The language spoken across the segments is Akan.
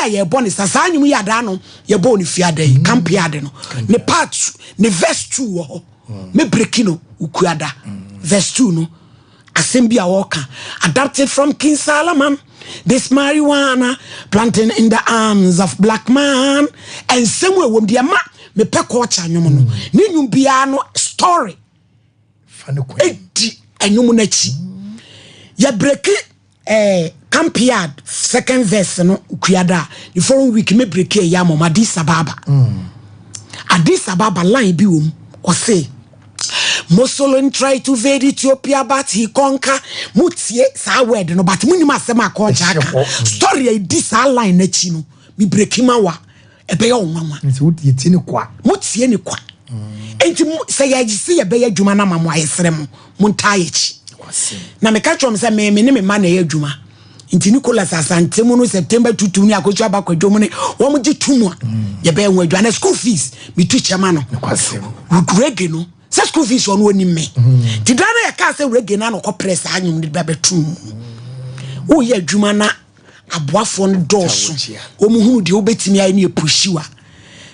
a ye born is saa nwum ya da no ye born ni fiade camp yard no ne part ne verse 2 wo ho me breaki no ukuada verse 2 no asem bi a woka adapted from King Solomon. This marijuana planting in the arms of black man and somewhere wom dia ma me pe culture nwum no ne nwum bia no story edi enwum na chi ya breaki camp yard second verse no ukuada the following week me breaki ya mo Addis Ababa line bi wom o say Mussolini tried to invade Ethiopia, but he conquered. Mutie sa word no, but muni masema konja. Story I this line na chino. Mi breaki mawa. Ebe yo mama. Mutie ni kwa. Mutie ni kwa. Enti say ya jisi ebe ya juma na mama ayesrem. Muntaye chi. Na me catch am say me ne me ma na ya juma. Enti Nicholas Asante mu no September 22 ni akochu abakwa dwomu ne wo mu gitumu a. Ye be enwa adwa na school fees. Mi tu chama no. Reggae no. Say school fees on woni me. Ti dana ya ka say reggae na no ko press anyum de ba betum. Wo ye adwuma na aboafo no doso. Wo mu hunu de obetimi ayi ne pushiwa.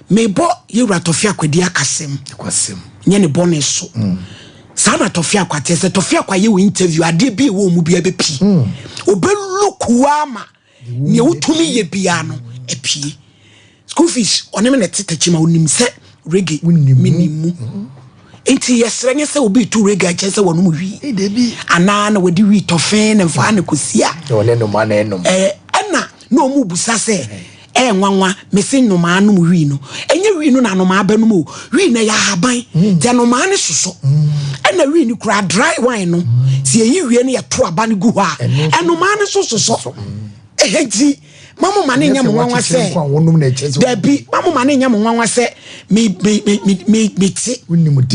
Me bo ye ratofia kwadi akasem. Nye ne bonus so. Sana tofia kwa tese tofia kwa ye interview ade bi wo mu bia bepi. Obelukuama ne wutumi ye bia no epie. School fees oneme ne tetachima onim se reggae minimu. Enti yesrenge se obi tu rega chese wonu mu wi debi ana na wodi wi tofen na fa na kosia wole no ma na enom ana no mu busa se nwanwa mesi no ma no mu wi no enye wi no na no ma ba no mu wi na ya haban je no ma ne soso ana wi ni kura dry wine no si eyi wi ne ya to aba ne gu ha eno ma ne soso eji mamu mane nya mo nwanwa se debi mamu mane nya mo nwanwa se mi ti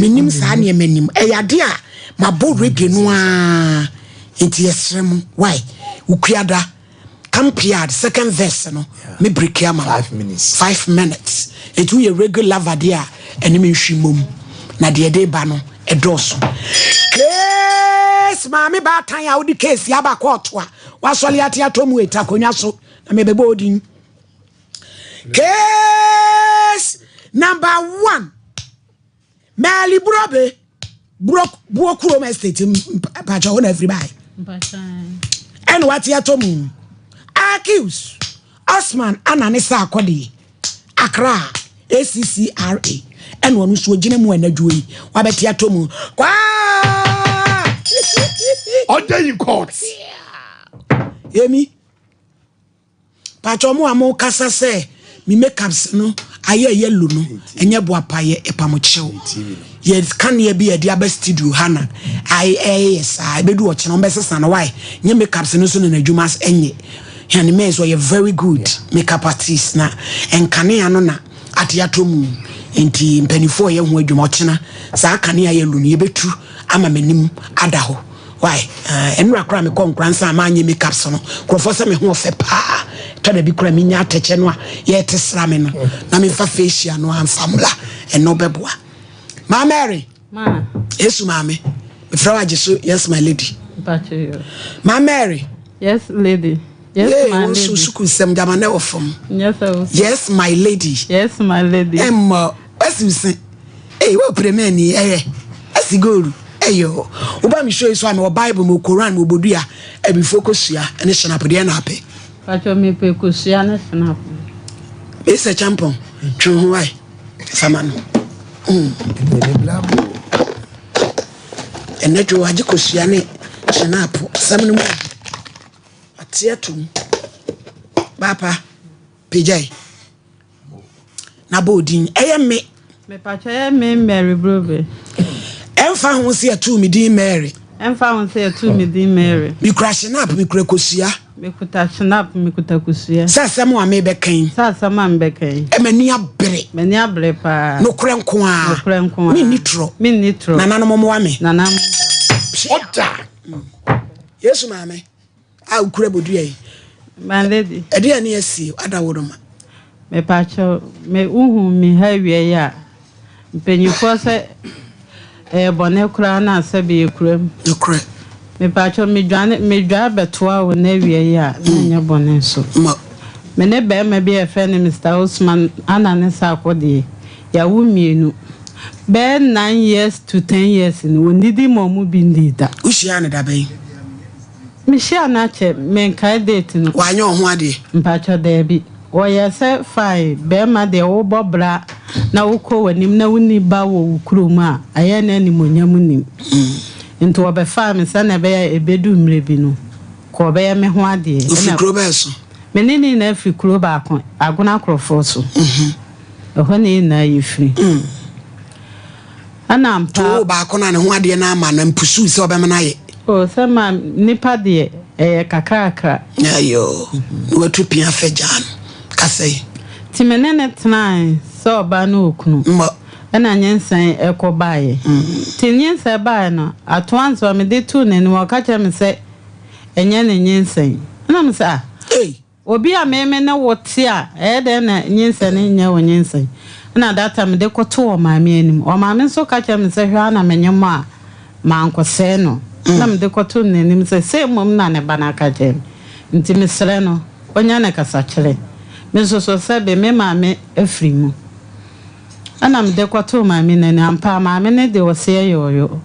minim sa ne manim eyade a mabo reggae no a enti yesrem why ukuada camp yard second verse no me break am 5 minutes etu ye regular vadia enime hwimom na de de ba no edoso case mami ba tan ya odi case ya ba court a wasole atia tomu eta konwa so na me bebo odin case number 1 Mali brobe buokuro me state pacha on everybody and what ya tomu accuse Osman Ananisa Akodi Accra ACCRA and one so gine mu anadwoi wabeti atomu kwa order in court yemi pacho mu amo kasa se mi makeups no aye yellow no enye boapaye epamochew ye kan ye bi e dia ba studio hana yes I bedu o cheno mbesesa na why nye makeups no so na adwumas enye yani mezo ye very good makeup artist na enkane ano na atiatomu enti mpanifo ye ho adwuma ochena saa kane aye lu ne betu ama manim adaho why enra kra me konkransa ma anye makeups no krofo se me ho ofe pa tada bi kra me nya ateche no a ye tesra me no na me fa facial no amfamula eno beboa ma Mary ma yesu ma me fra wajeso yes my lady ma Mary yes lady. Yes, my lady. Yes, my lady. Yes, my lady. As you say, hey, what premier ni as you go, hey yo. Oba mi show you so am Bible, mo Quran, mo Bodia, e be focus ya, and it's na podi na happy. Pacho me pe kusia na snap. It's a champion. True why? Samano. And that you waji kusia ne snap. Samano. Atiatum Papa PJ na bodin me pacha me Mary brobe emfa ho se atu me din Mary emfa ho se atu me din Mary mi crash up mi kurakosia mi kuta snap mi kuta kusia sasa mo ame bekan sasa man bekan e mani abre pa no kura nko a mi nitro na nanom mo wa me nanam oda yesu mame a ukura bodua yi my lady ede ani asi adawodoma me pacho me uhu mi hawie ya mpenyifo se bone kura na asabe kuram okra me pacho me dwa betoa wo na wie ya nya bone so me ne be ma be friend Mr. Osman anane sa akode ya wumienu be 9 years to 10 years ni wondidi momu bindida ushia ne da be me share na che me kai date no wanye ho ade mpacho da bi oye se fine be ma de wo bobra na wukọ wanim na wuni ba wo wukrum a aye na animonyam nim into obefa me se na be ya ebedu mre bi no ko be ya me ho ade na kro be so menini na fi kro ba akon agona krofo so ho ni na yifri ana ampa to ba akon na ne ho ade na ama na mpusu se obema na ye o se ma nipa de kakrakra ayo watu pia fejan kasei ti menene tnai so ba na okunu ana nyensan ekobaye ti nyensan ba no atwanzo me de tu ne no ka cha me se enye ne nyensan na me se obi a meme na wote a de na nyensan ne nya wonyensan na data me de koto o maame anim o maame so ka cha me se hwa na menyem a mankose no na me de koto ne anim se mom na ne bana ka jem nti me sere no onya ne kasa kire me so se be me maame afrimu ana me de koto maame ne ampa maame ne de wo se yoyo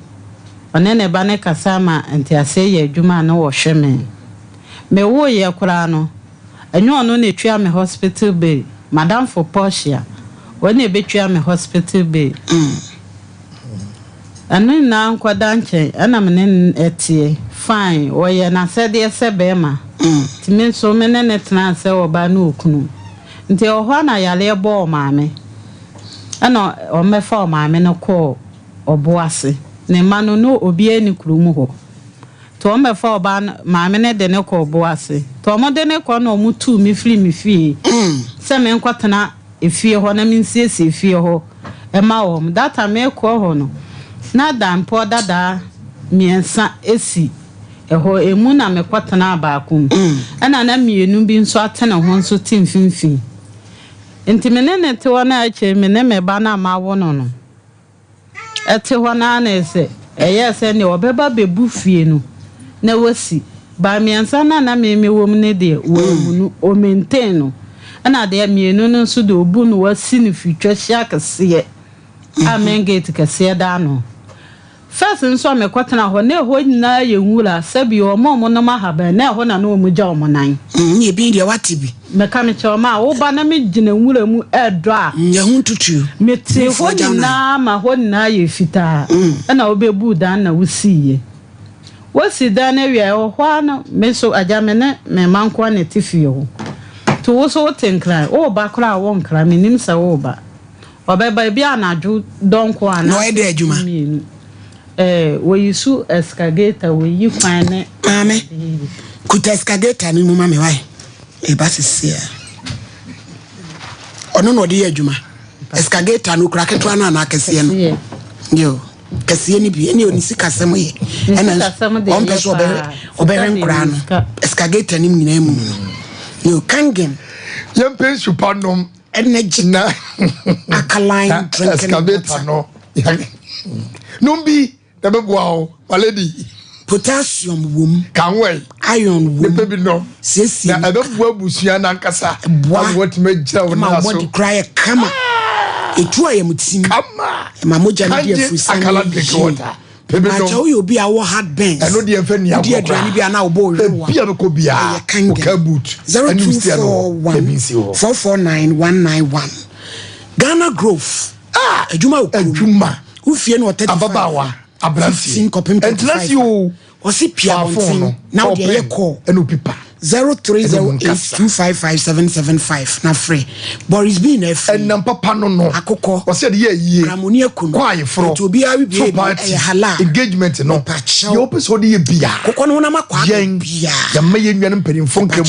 one ne bana kasa ma nti ase ye adwuma na wo hweme me wo ye kura no enyo no na twia me hospital bill madam for Portia when e betwia me hospital bill anu na nkwada nche ana me ne etie fine wo ye na se de se be ma ti me so me ne tena se oba na okunu nti ohwa na yale bo maame ana o mefa maame no ko oboase ne manu no obi ani kurumu ho to mefa oba maame ne de ne ko oboase to mo de ne ko no mutu mi firi mi fie se me nkwatena efie ho na mi nsiesie efie ho e ma wo data me ko ho no na dampo dada miensa esi eho emu na me kwatena abaakum ana na mienu bi nso atena ho nso timfimfim enti menene te wona ache meneme ba na ma wo no no ete wona na ese eye ne obeba bebu fie no na wasi ba miensa na meme wom ne de wo mu o maintain no ana de mienu no nso de obu no wasi ne fitwa hia kase amen gate kase da no first nso me kwatena ho na ho nyina ye nwura sabi o mo no mahaba na ho na no mu ja o monan ye bi de watibi me ka me choma wo ba na me gina nwura mu edo a ye hu tutu me te ho nyina ma ho na ye fita na obebu dan na wusiye wasi dan na wi ho ana me so ajame ne me manko na tifie ho to wo so tenkra o ba kra wo nkra me nim sa wo ba obeba bi anaju donko ana no e de adwuma we yisu escagator we yi kwane ame kuta escagator ni mama me wai e ba sisia ono no de adwuma escagator no kra keto ana na kese no yo kese ni bi eni oni sika sem ye ena on peso obere nkra no escagator ni nyina mu yo kangen yem pensu panom energy na alkaline drinking escagator no numbi Tabego, my lady. Potassium womb, Canway, iron womb, baby no. Sissy, I don't wear Busiana Cassa. What made Joe now want to cry a come. It too I am with him. Come, Mamuja, my dear Fusana, I cannot drink water. Baby, you'll be our hard bench. I know the offending, dear Granny, now boy, Piabocobia, can boot 0241 449 Ghana Grove. A Juma. Who fear not Ababawa, Abrancy, and bless you, or see Piafon, now the call, and Upipa 0308255775. Now free. Boris being a friend, and Papa no, Akoko, or said, ye, Ramonia could quiet for to be a hala engagement, no patch. You open so dear Bia, Coconama, Yang Bia, the Mayan Penny Funke,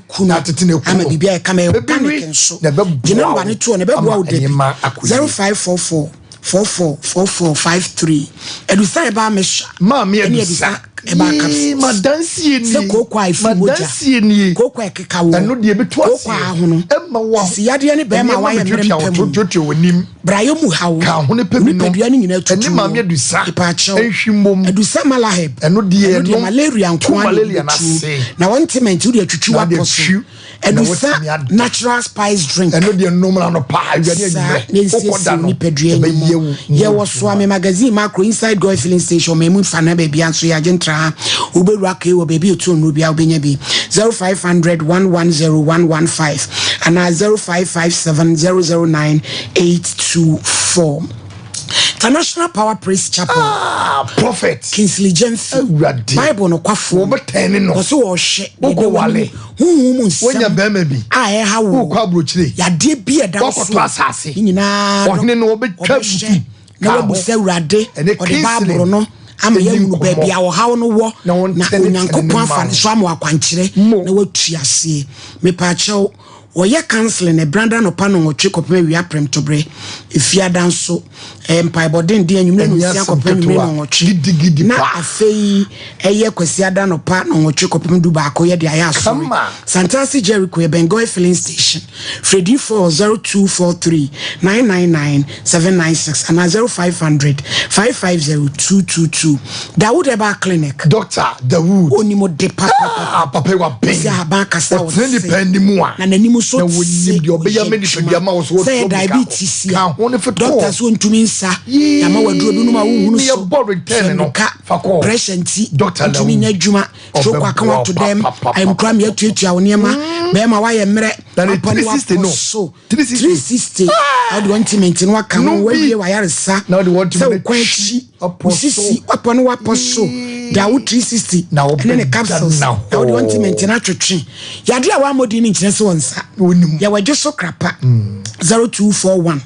Kunatin, I'm a Bia Camel, the number 2 and about 0544. 444453 edusa eba mesha mama edusa eba caps madansi ni se kokwa ifu madansi ni kokwa ekeka wo eno de betu ase kokwa hono emma wa si yade ne be ma wa ye merempem jojo wonim brayo mu hawo ka hono pemi no pedua ni nyina tutu eni mama edusa ipa chawo ehwimom edusa malaheb eno de malaria nko malaria na se na wontement udi atwitwi wakoso and natural spice drink and no the normal no pa ye was so me magazine macro inside go filling station me mun fana baby anso ya gentra uberu aka wo baby otu no bia obenya bi 0500 110115 and 0557009824 International Power Praise Chapel. Prophet Kingsley James. Bible no kwafo. No. Oso wo hye. Wale. Huhu nsem. Wonya bema bi. Ha wo. Kwa brochire. Ya de bi e da so. Wakoto asase. Nyina. Ohne no obetwa butu. Na wo busa urade. O de Bible no. Ama ya mu baabi a wo hawo no wo. Na onyankopon afa ne so ama akwankyere. Na watu ase. Me pa chew. Oye counseling e branda no pa no nwotwe kopema wi aprem tobre efia danso empire bodin de anwumre no sia kopema wi no nwotwe na afei eye kwasi ada no pa no nwotwe kopema du ba ko ye de aya so Santasi Jericho e Bengoy filling station Freddy 40243 999 796 and 0500 550222 Dawood Eba Clinic Dr. Dawood onimo de papa wa ben sia ba kasa wo depend mu a na nanimu so say diabetes doctors won to me sir ya ma waduro bi no ma wo hunu so pressure nti doctor to me nyadwuma so kwa kan to them I'm cram ya tuatua woniema be ma wa ye mre upon wa so 360 how do want to maintain wa kan wa wie wa yaresa now the want to kwanchi osisi upon wa poso Dawood 360 now the capsules now how do want to maintain atwetwe ya de a wa modi ni nkyere so wonsa ya waje so krapa 0241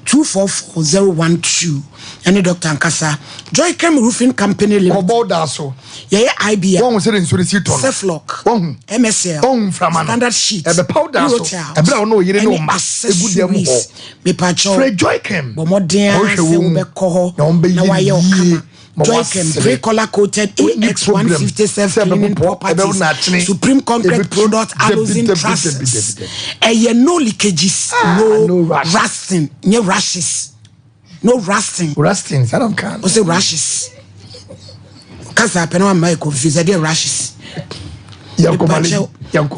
244012 and Dr. Ankasa Joy Chem Roofing Company Limited Oboda so ye IBA won say insurance ton Ceflock MSL Standard Sheet e be powder so e bra no yire no ma egu dem ho me pacho Joy Chem bo modern se wo be ko ho na wa ye okama Joy Chem grey color coated AX157 cleaning properties supreme concrete product alloying trusses no leakages no rusting no rashes no rusting I don't can o say rashes kasa pe na ma confuse dey rashes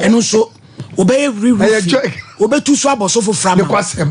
eno so obey obetu so aboso for from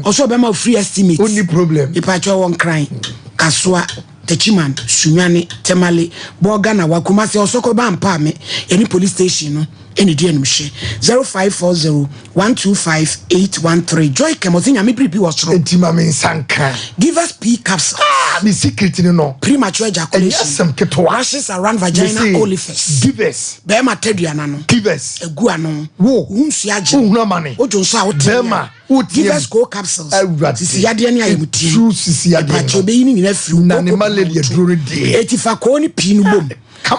also be ma free estimate only problem e pa cho won crying kasoa Techiman, Sunyani, Temale, Borgana, Wakumasi, or Sokoba and Pame, any police station, any DNMshe 0540 125 813. Joy Camotin, me pre was wrong. Sanka. Give us P capsules. The secret, you know. Premature ejaculation. Rashes around vagina orifice. Give us. Bema Tedianano. Give us. A guano. Whoa. Unsiaji. No money. Ojo Sao Bema. Give us go capsules. Sisiadiani Amuti. True Sisiadi. Pachobeini in a few. Nanimal lady a drury day. 85 Koni Pinubum.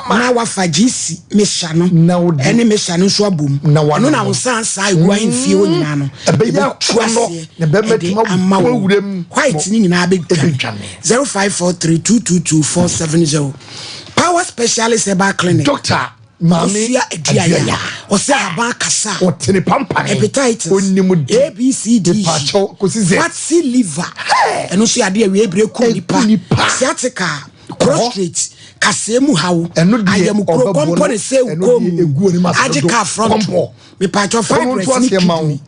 Na wafajisi meshano ene meshano so abom no na wonsan sai gwa mfie wonyina no ebeya kwano ne bemetuma wurem white ni nyina abedwa 0543222470 Power Specialist Eba Clinic Doctor Mami Ediaya ose aba kasa otene pampa hepatitis ABCD fatty liver eno so ade awie ebreku nipa sciatica prostrate kasemu hawo ayam kro kompone se ukom agika front me patcho fibroids ni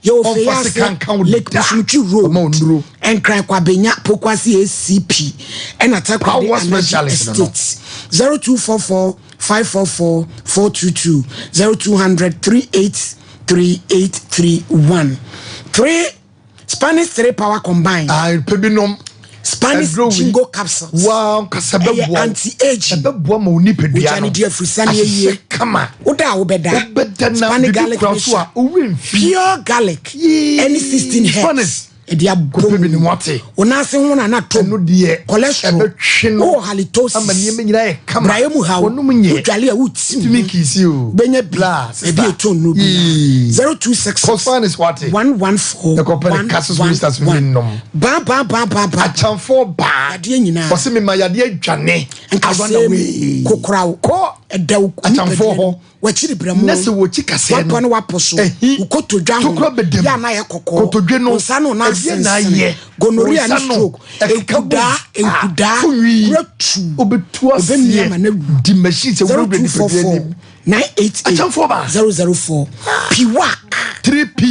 yo face lake Bushmuchi road enkran kwa benya pokwasi ACP ena takwa de estate 0244 544 422 0200 383831 3 Spanish 3 power combined pebinom Spanish jingo capsules. Wow, kasabebo anti-age. Ebebo ma oni pedua. Ujani dia frisani ye. Kama. Oda obeda. Spanish garlic. Pure garlic. Any 16 herbs. Edia gopebi ni mwate. Onase hona na to. Eno die. Cholesterol. Oh halitosis. Ama niye nyina ye kama. Brayemu ha. Onumunye. Ujali ya uti. Timi kisi o. Benye bla. Ebi eton nubi. 0266. Kosfanis wate. 114. Ekopele kasus ministers win nom. Ba. Achamfo ba. Yadie nyina. Wase mi ma yadie dwane. Nkase kokora ko edaw achamfo ho. Wachiri bramo. Nese wo chikase no. Wapo ne waposo. Ukoto dwa ho. Ya na ye kokko. Kotodwe no. Nsano na na ye. Gonorrhea and stroke. Enkuda. Retu. Obetu asie. Di machine se wo be ni 988-004 Piwa 3P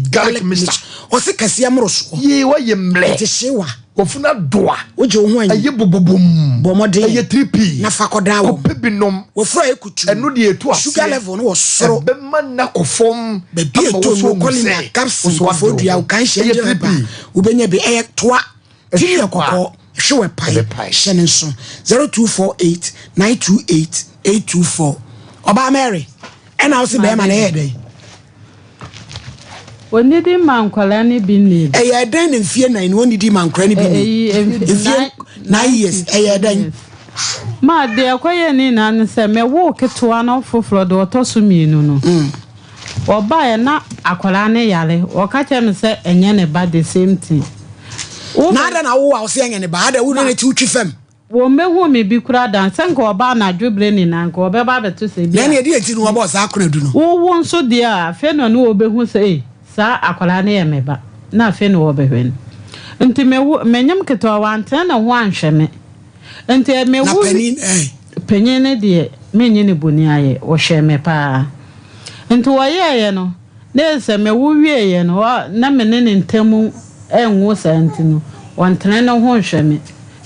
garlic mixture. Ose kase amroso. Ye wa ye mle. Teshewa. Ofuna doa. Oje ho anyi. Aye bobobom. Bomode. Aye 3P. Na fakoda wo. Opebinom. Wofra ekutu. Enu de etu ase. Sugar level no wo soro. Be man na kofom. Be bi etu no kolina capsule fo dua wo kan hye je ba. Ubenya be toa. Timi ekoko. Hwe pai. Hye nso 0248-928-824. Oba Mary. Ena wo se be ma na ye dey. Oni di mankwala ni bi ni. Eye dan na mfie nan oni di mankwala ni bi ni. 9 years eye dan. Ma de akoye ni na nse me wo ketoa na foforo de otoso mienu no. Oba ye na akwala ne yale. Oka chem se enye ne ba the same thing. Na ada na wo a wo se enye ne ba ada wo ne ti utwi fam. Wo mehu me bi kura dan senka oba na dwebre ni na nka obeba beto se bi. Na ne de enti no wo ba sa akonadu no. Wo nso de a fe no no obehu se sa akwala ne yemeba na fe no obehwen. Nti menyam keto wante na ho anhwe me. Nti me na wu penyin ne de menyi ne boni aye wo hwe me pa. Nti wo ye no na se me wu wie ye no na me ne ntemu enwo santi no wantene no ho hwe me.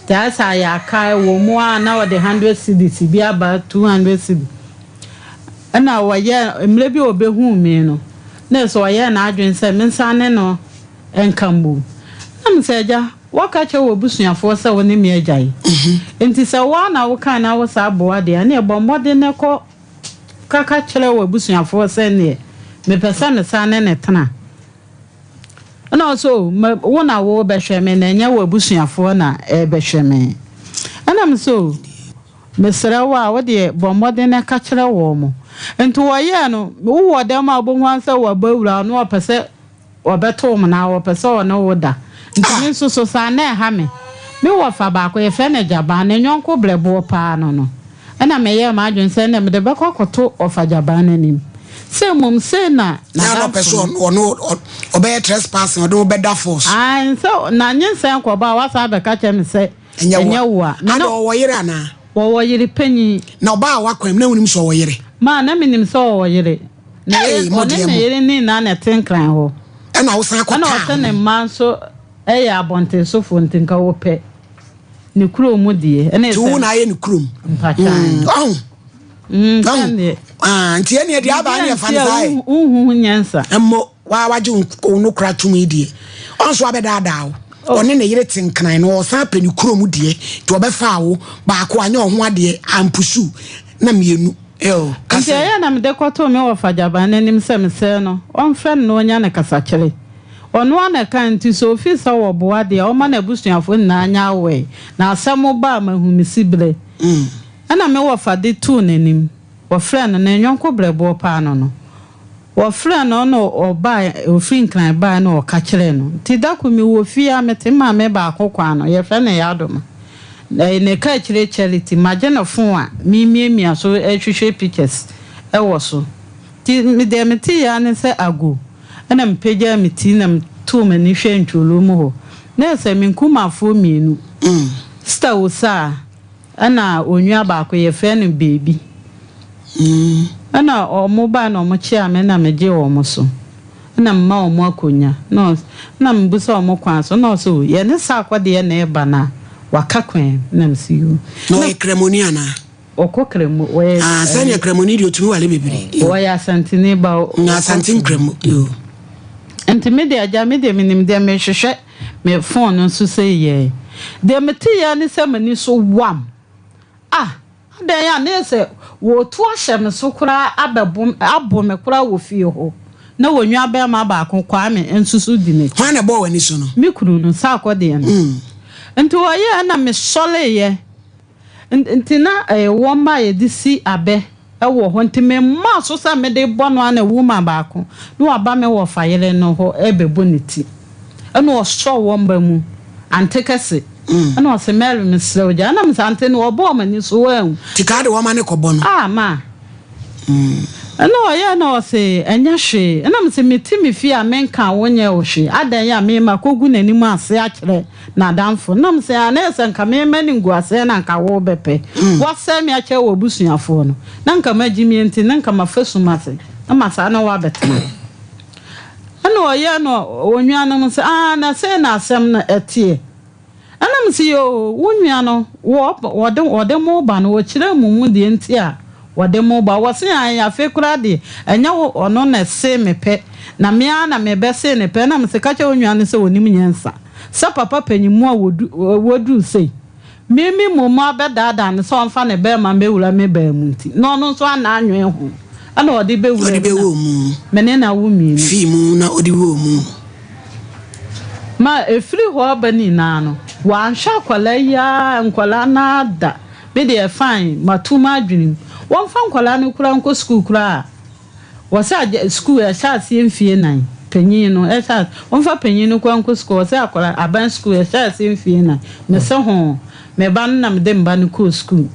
Ta sa ya kai wo mu a na wo de 100 cedis bi aba 200 cedis. Ana wo ye emle bi obehu me no na so ye na adwen se mensane no enkambu. Am seja waka che wo busuafo se woni me agyae. Enti se wa na wo kan na wo sa boa de na e bombode ne ko kaka chere wo busuafo se ne me pesa me sane ne tena. Ana so wo na wo behwe me na nya wo busuafo na e behwe me. Ana m so mesra wa wo de bombode ne ka chere wo mo. Enti wo ye no wo dem abonhu ansa wo bawura no opese obeto mo na wo pese wo no wo da. Nti so sa na ha me wo fa ba ko ye fe na jaba na nyonko blebo pa no ana me ye ma adwen se na me de be kokoto ofa jaba na nim se mum se na no person no obey trespass no be da force so na nyense ko ba wa sa be ka che me se enya wo a na wo yire ana wo yire panyi na ba wa kwam na wonim so wo yire ma na minim so wo yire na yire ni na na tenkran ho ana wo san ko ana wo ne man so abonte so fo ntinka wo pe ni kuro mu die ene se tu na ye ni kuro nti ene de aba na fa na sai nyansa emmo wa waje no kura tumi die onso abeda one ne yire tinkan no san pe ni kuro mu die to obefa wo ba ko anya ho ade ampusu na mienu kasi ya na mde kwato me wo fajaba na nim se mse no on fren no nya na kasa kire ono ana kan ti so ofisa wo boa de o ma na busuafo na anya we na asemo ba mahumisibre ana me wo fade tu nanim wo fren na nyonko brebo pa no wo fren no oba ofin kran ba na o ka kire no ti da ku mi wo fia metema me ba akokwa no ye fren ya adoma ne ka kire charity magena fon a mi so ehwehwe pictures e wo so ti me de meti ya ne se ago ana mpeja meti na to mani hwe ntwolo mu ho na se minkumafo mienu sta wosa ana onua ba ko ye fe no baby ana omo ba na omo chia me na meje omo so na mma omo akonya no na mbusa omo kwan so no so ye ne sa akwade na e ba na wakakwen na msiu no ekremoni ana okokremo we sanya kremoni di otumi wale bebiri o ya santini ba na santin kremo yo intermedia ja media minim de me hwehwe me phone nso say ye de meti ya ni se mani so wam de ya ne se wo to ahye me so kura abom me kura wo fie ho na wonwa ba ma ba akwa me ensusu di ne hwan na bo wani so no mi kuru no sa akode no nti wo ye na me sole ye nti na wo ma ye di si abe wo ho nti me ma so sa me de bono ana woman ba ko no aba me wo fayele no ho ebeboniti ana o so wo mba mu antekase ana o se melu me slow ja na me sante no obo ma ni so wan tikade wo ma ne ko bono ma No, ya no say enya hwe. Na me say metimi fi a menka wonye wo hwe. Adan ya me ma kogu nanim ase a kire na danfo. Na me say anese nka me mani ngu ase na nka wo bepe. Wo se me a kire wo busuafo no. Na nka magimi enti na nka mafasuma se. Na masa na wa betena. Ano ya no wonwanu me say na say na asem na etie. Ana me say yo wonwanu wo de mo ba no wo kire mumu de enti a wademo ba wase ya fekura de enya ono na se mepe na me na me be se ne pe na me se ka che onwan se wonim nyansa sa papa panyimu a wodu sei mimi moma be dada ne so mfa ne be ma me wura me ba mu nti no no so ana anwen ho ana odi be wura mu mene na wo mi fi mu na odi wo mu ma efri ho bani na no wan sha kwala ya nkwala na da be de fine matuma adwunim won fa nkwala no kura nko school kura wasa school e sha sie mfie nan panyin no e sha won fa panyin no kura nko school wasa akwala aban school e sha sie mfie nan me se ho me ban na me de mba no ko school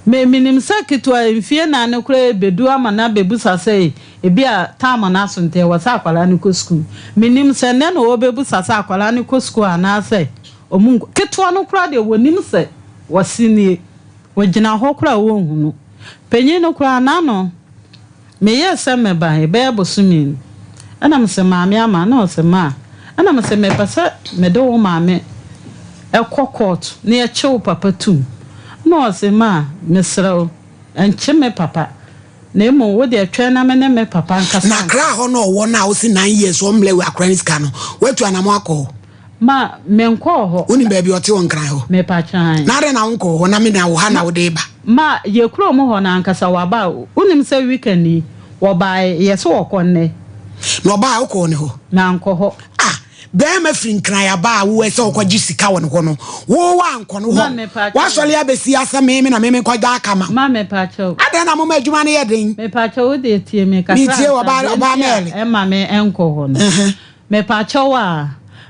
me minim sakitwa mfie nan no kura bedu ama na bebusa sei e bia time na so nte wasa akwala no ko school minim se ne no obebusa sa akwala no ko school ana sei omun ketwa no kura de wonim se wasini wajina hokura wonhunu penye no kura nano me yesa me ba e be bosumi ana me se maame ama na o se ma ana me se me pasa me do wo maame e kokot na e chew papa tum na o se ma me srew enche me papa na emo wo de atwa na me ne me papa nkasa na kra ho no wo na o si 9 years o mle we akranis ka no wetu anamo akọ ma menko ho oni ba bi ote won kran ho me pa chan na re na wonko ho na me na wo ha na wo de ba ma ye kro mo ho na ankasa wa ba onim se weekend ni wo ba ye so wo konne no ba wo ko ne ho na anko ho be ma frin kran ya ba wo se wo kwaji sika wo ne ho no wo wa anko no ho wa sole abesi asa me na me kwa da aka ma me pa cho ada na mo ma adwuma ne ye den me pa cho wo de tie me ka mi tie wo ba mele e ma me enko ho no me pa cho wa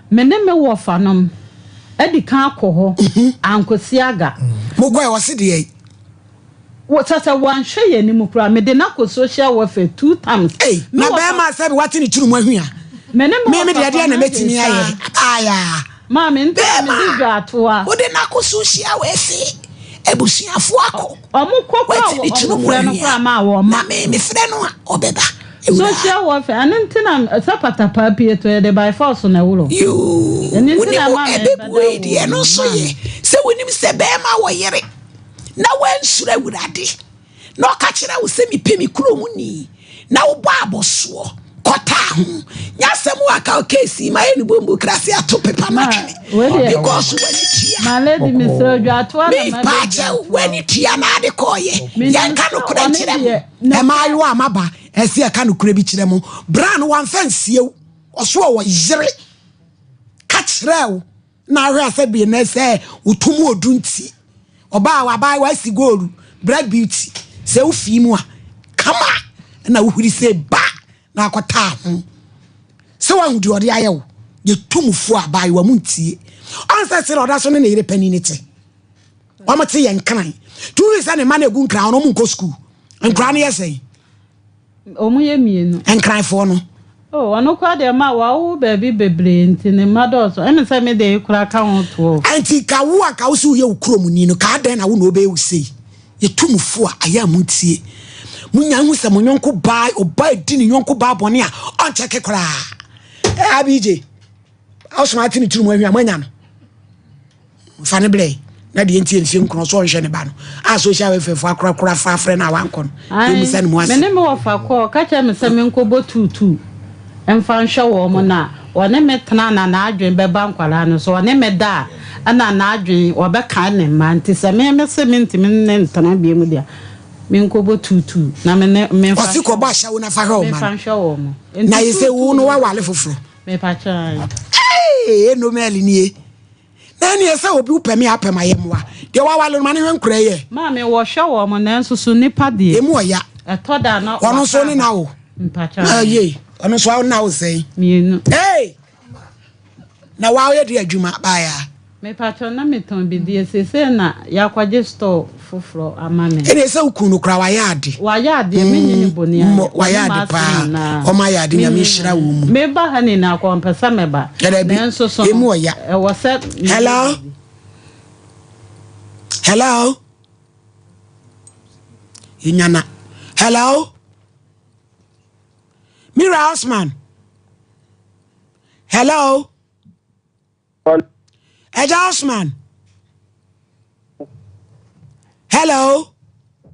mene me wo fanom edi kan akọ ankosi aga mo gwa wo se de wo tata wan hwe ye ni mu kura me de na ko social welfare 2 times na be ma se be wati ni churu mu ahua mene me de na metimi aye aya ma me nte me di gatoa wo de na ko social welfare ebusuafo akọ omu kokọ ni churu mu ahua ma wo ma me frɛ no a obeba social warfare anentina sapata papi to de by force na wuro you enentina ma me de no so ye se wonim se be ma wo yere na wansura wurade na oka kire wo se mi pemi kuro mu ni na wo bo aboso kota ho nya semu aka case ma enu bombo krase ato pepa na twene because when it my lady Mr. Jatwa na ma when it ya na de koye ya ka no kura kire e ma yo amaba ese ya ka no kura bi kire mo bra no wan fansie oso wo yire ka kire wo na hwe ase bi na se utumu odunti oba wa bai wa si gold black beauty se wo fi mu a kama na wo huri se ba na akota ho se wa hudi ode ayewo ye tumfu abai wa muntie ansa se oda so ne yire pani ni te wa mate ye nkran 2 weeks na man egu nkran no mu nko school nkran ne yesei omu ye mienu nkran fo no ono kwa de ma wa wo baby bebre nti ne madoso ene se me de kura ka ho to anti ka wo aka wo su ye ukrom ni no ka den na wo no be wo sei ye tumfu a aya muntie munya hu se munyonko bai oba di ni nyonko ba bone a on cheke kura abije ausmati ni turumu ahwa manya no fane blay na de ntie nfie nkro so hwe ne ba no a social welfare fo akora fa afre na wanko no emu se ne mo ase mene me wo fa ko ka cha me se me nkobo tutu emfa nhwe wo mo na one metena na adwen be ba nkwala no so one me da ana na adwen obe kan ne man ti se me se me ntimi ne ntana bia mu dia me nkobo tutu na me fa osi ko ba sha wo na fa hwe wo ma me fa nhwe wo mo na yese wo no wa wale foforo me pa cha no meli nie na ni yese obi upemi apema yemwa de wa wale no ma ne hwenkura ye ma me wo hwe wo mo na nsusu nipa de emu oya etoda na ono so ni na wo mpa cha aye ono so na wo sei mienu na wa ye de adwuma ba ya Me patron na meton bi die se na yakwaje store foforo amame. Ene se ukunu kra wa yade. Wa yade me nyine boni ya. Wa yade pa. O ma yade nya me hira wo mu. Me ba ha ni na ko mpesa me ba. Nenso so. Emu oya. E wo se Hello. Hello. Inyana. Hello. Mira Osman. Hello. Eja Osman. Hello.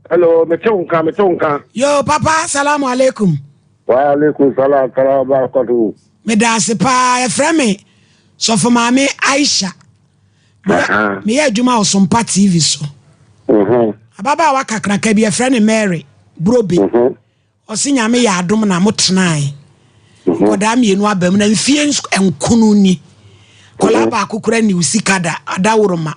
Hello, metonka. Yo, papa, salamu alaikum. Wa alaikum salam, barakatuh. Me dance pa, e frame. So for mama Aisha. Me ya juma o Sompa TV so. Ababa wa kakraka bi e frame Mary, Brobe. Osinya me ya adom na motnai. Koda me enu abam na mfie enkunu ni. Kola ba akukura ni usikada adawuruma.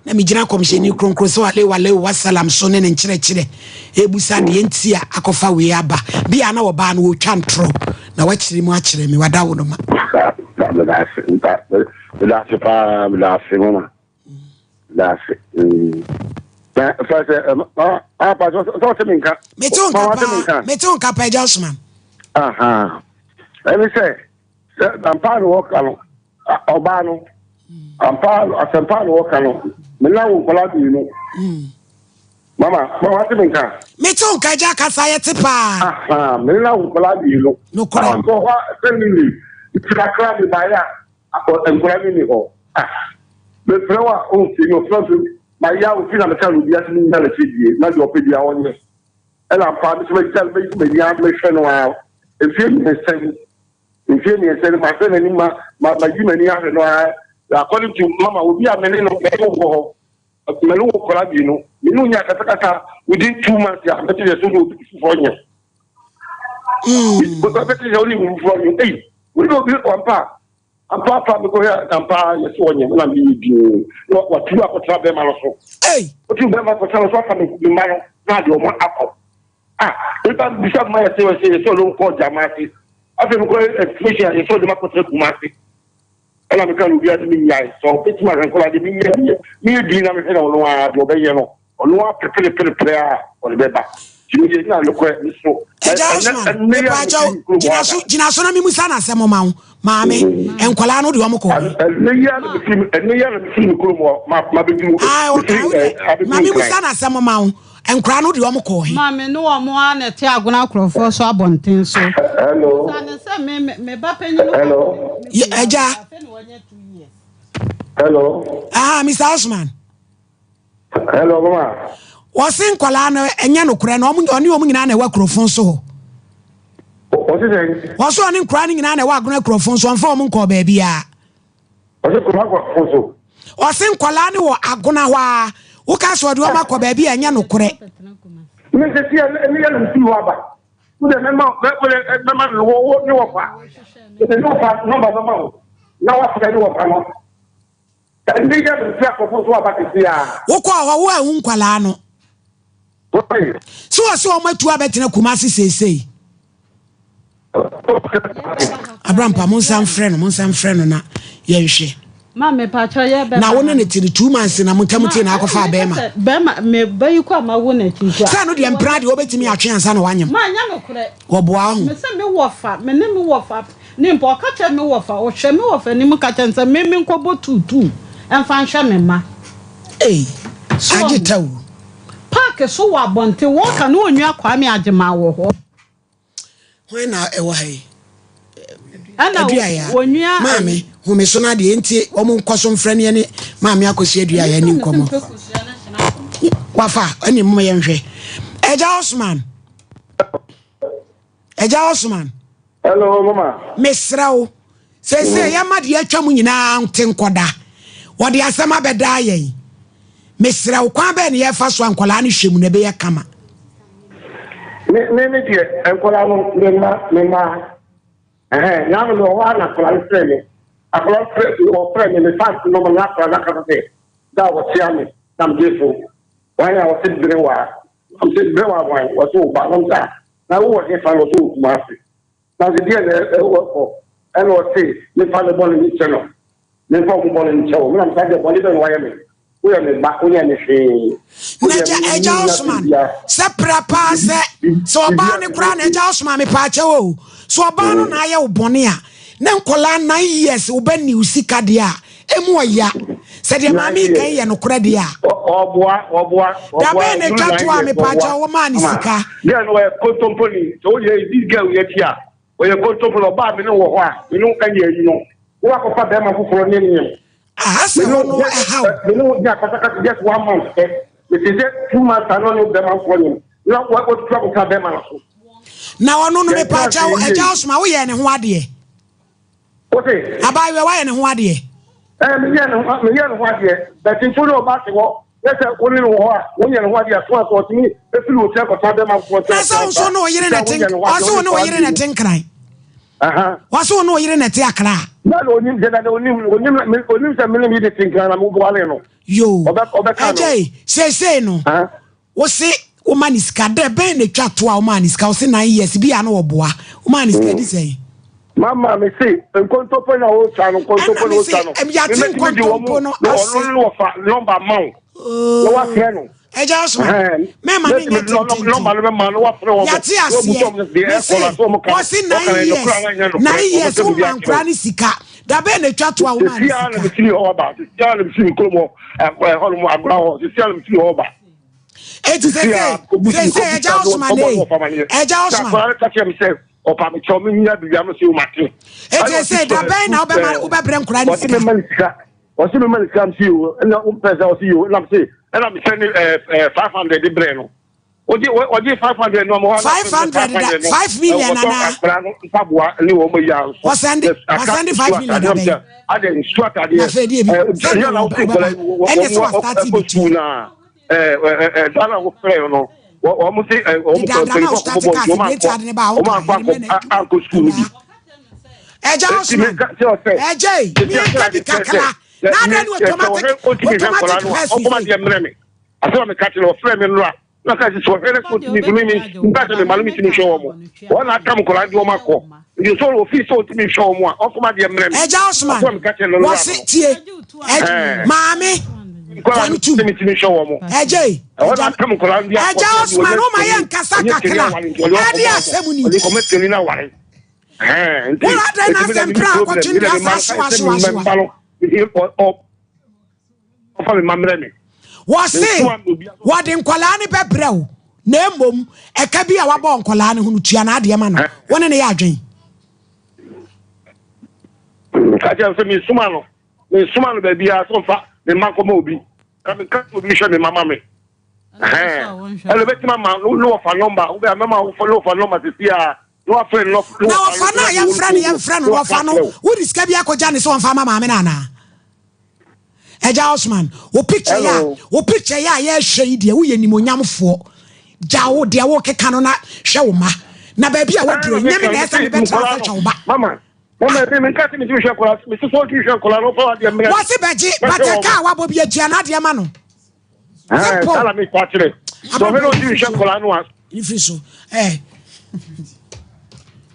Na mi gina komsheni kronkro so wale wasalam so ne nkyerechire ebusa de entia akofa we aba bia na wo ba na wo twa ntro na wachire mu akire mi wadawuruma. Metonka pa Jasmine. Let me say, I'm part of work Obano. Asampano wakano. Mena ukoladi Mama, what mean ka? Metonka jaka sayete pa. Mena ukoladi No kora. Ko wa sending it's a crab by ya. Ako enkoladi ni ho. Me frewa no front my ya u fina meka lu biya ni na le fidie na do pedia wonye. Ela pa me se tell me ya me sheno wa. If you say my friend my human here no according to mama we be amene no go melu kola bi no minu nya kata within 2 months ya better the so for nya because better the only for you hey we do be ampa me go here ampa yes wonya na bi bi no what you akota be ma so hey what you be ma ko so fa me ma na de o mo akọ if I bishop my say so long call jamati after me go expression so de ma ko kumasi ela me kan obi ade mi nyai so petima kan kola de mi nyai mi di na me fe na ono a do be ye no ono a prepare a o le beba ti na lo ko mi so jina so na mi musa na asemo ma wo maame enkola no de o mo ko ne ya le film ko mo ma be ju ma mi musa na asemo ma wo enkra no de o mo ko he maame no o mo ana te agona krofo so abonten so hello sana se me ba panyi no hello eja hello Mr. Osman hello mama wosin kwala no enya no kure no oni o nyina na wa krofon so ho o se se woso oni nkra ni nyina na wa agona krofon so onfa o mo nko ba bia o se ko ma krofon so wosin kwala ni wo agona wa wo ka so de o ma ko ba bia enya no kure me se ti eni ya no ti wa ba wo de me ma wo ni wo fa no fa no ba ma na wa fa ni wo fa no ndi ya no ti akofo so ba ti ya wo ko wo a hu nkwala no so o matu abetena kumasi sesei Abrampa monsan frɛ no na yɛhwɛ ma me pacho ye be na wona ne tiri 2 months na montamutie na akofa bema me bayi kwa ma wo na chicha sa no de empra de obetimi atwe ansa na wanyam ma nya me kure wo boa ho me se me wofa me ne me wofa ni mpo ka che me wofa o hwe me wofa ni mu ka che nsa me nkobo tutu emfa nhwe me ma agitawo park so wa bonte wo ka no onua kwa me agema wo ho when na ewo hai ana onua mami hu me so na de enti o mo nkoso mfra ne ne mami akosi adua ya ni nkomo wafa ani mo ye nhwe Eja Osman hello mama mesrawo se ya made atwa mu nyina ntenkoda wo de asema beda ye mesrawo kwa be ne ye fa so ankola ne hwemu ne be ye kama me die enkola no me ya no wa na kola frame akola frame me fast no ma na ka se da wo tia me tam defo wa ya wo sit brewa am sit brewa wa so ba no sa na wo ke fa no so kuma se na de die le wo ko e no se me fa le bol ni cheno me for mo bon nche o me am say the body be no wire me we am ba o nya me hwe eja Osman se prapa se so oba ne kura na eja Osman me pa che wo so oba no na aye wo bone a ne nkola 9 years wo ba ni usika de a emu oya se de mami kan ye no kura de a oboa da be ne twato a me pa che wo ma ni sika then we contemporary so ye this girl ye tia we contemporary ba me no wo ho a me no kan ye yi no wo akofa be ma foforo ne ne se no how me no ya kata just 1 month it is 2 months no be ma foforo ne na wo trouble ka be ma so na wono no me pa che eja Osman wo ye ne ho ade okay abai we wa ye ne ho ade me ya no ade but in follow back wo yes only no ho a won ye no ade so to me e fi lo che ko ta be ma foforo na so no yire na tin waso no yire na tin kran waso no yire na ti akra na onim je na onim se me ni de tin kran na mo bo ale no yo okay say no wo se o maniska de ben na twa to a o maniska o se 9 years bia na oboa o maniska di say mama me say enkonto po na o cha no konto po no cha no me ya tin konto po no no fa number man no wa fe no eja Osman me ma ni ngeti number me man no wa fe wo ya ti asie o se 9 years o man kra ni sika da be na twa to a o maniska ya na me fili oba ya na me fili komo ho mo agora ho ya na me fili oba say eja Osman eja Osman opa me chomi nya bibia no se o mate say da be na obe brem kura ni sika o se me malika am see o na o pesa o see o na me say na me send 500 de bre no o di 500 no mo 500 5 million na paboa ni wo mo ya o send 5 million da be ade start ade ya na o se gola o na dana wo frɛ no wo mo se wo mo ko school bi eja Osman eja mi kakra na na ni automatic o ma de mre me aso me catch no frɛ me nra na ka so hele ko ti mi nka se me malu mi ti mi show mo wo na kam ko la di o makɔ you so office o ti mi show mo o ko ma de mre me eja Osman wo se tie maami kwantum ejey eja Osman o ma yan kasa kakra ade asemuni wala de na sempra ko tindi aswa wose wade nkwala ne bebrɛw na emom eka bi a wabɔ nkwala ne hunu tua na ade ma no wone ne ya adwen ka je se mi suma no ba bia so fa me ma ko ma obi ka me ka obi hwe me mama me ele beti mama no fa number obi mama wo follow fa number ti sia no afre no na fa na ya mfra no fa no wo diska bia ko jane so fa mama me na na eja Osman wo picture ya ya hwe ide wo ye nimonyamfo jawo de wo keka no na hwe wo ma na ba bia wo duro nyame na esa me betra fa wo ba mama me nka se me hwe kola me se so hwe kola no fa de me wase beji bateka wa bobi agia na de ma no ala me kwatre so me no hwe kola no ifi so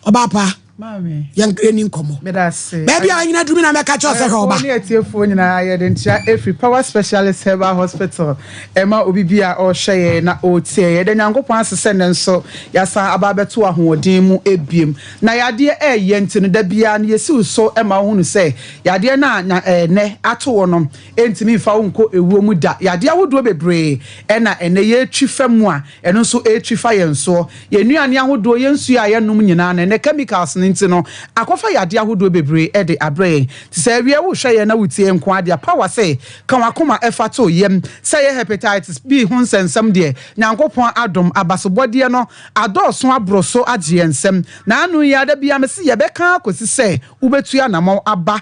obapa mami yan kreni nkomo baby a nyina dumi na meka cho se ho ba oni etiefo nyina ye de ntia every power specialist herbal hospital ema obibia o hweye na o tie ye de nyankopon asese ne nso yasa ababeto ahoodin mu ebiem na yade ye ntinu da bia na yesi so ema hunu se yade na ne ato wonom entimi fa wonko ewuo mu da yade awodo bebre na ene ye twifam a eno nso etwifa ye nso ye nuane ahodo ye nsu a ye num nyina na ne chemicals ntino akofa yade ahodo bebre de abre ti se wie wo hwe na wutie nko ade power say kan wakoma efato yem say hepatitis B ho nsensem de nyankopon adom abasobode no adoso abroso agye ensem na anu ya da bia mesi ye beka akosi say ubetua namo aba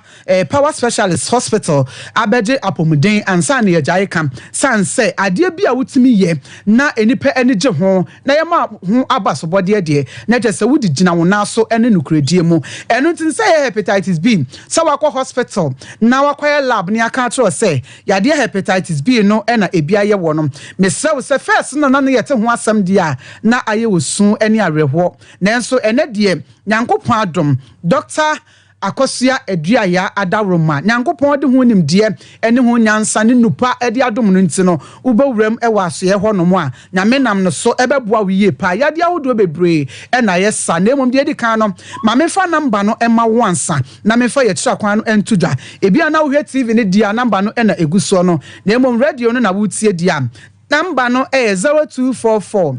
power specialist hospital abeje apomuden ansa na yajaye kam san say ade bia wutimi ye na enipa enije ho na ye ma ho abasobode de na jese wudi gina wo na so ene nukuredie mu enu tin say hepatitis B so wakọ hospital na wakọ lab ni aka tro say yade hepatitis B no na ebia ye wono mesew se first no no yete ho asem dia na aye wosu eni areho nanso ene de nyankopon adom doctor akosua edua ya adaroma nyankopon de ho nimde ene ho nyansa ne nupa ede adom no ntino ubewuram e waso ye honom a nyame nam no so ebeboa wiye pa yade awodo bebre e na yesa na emom de edi kan no ma me fa number no ema wansa na me fa ye kira kwan no entudwa ebia na wo hwe tv ne dia number no e na eguso no na emom radio no na wutie dia number no e 0244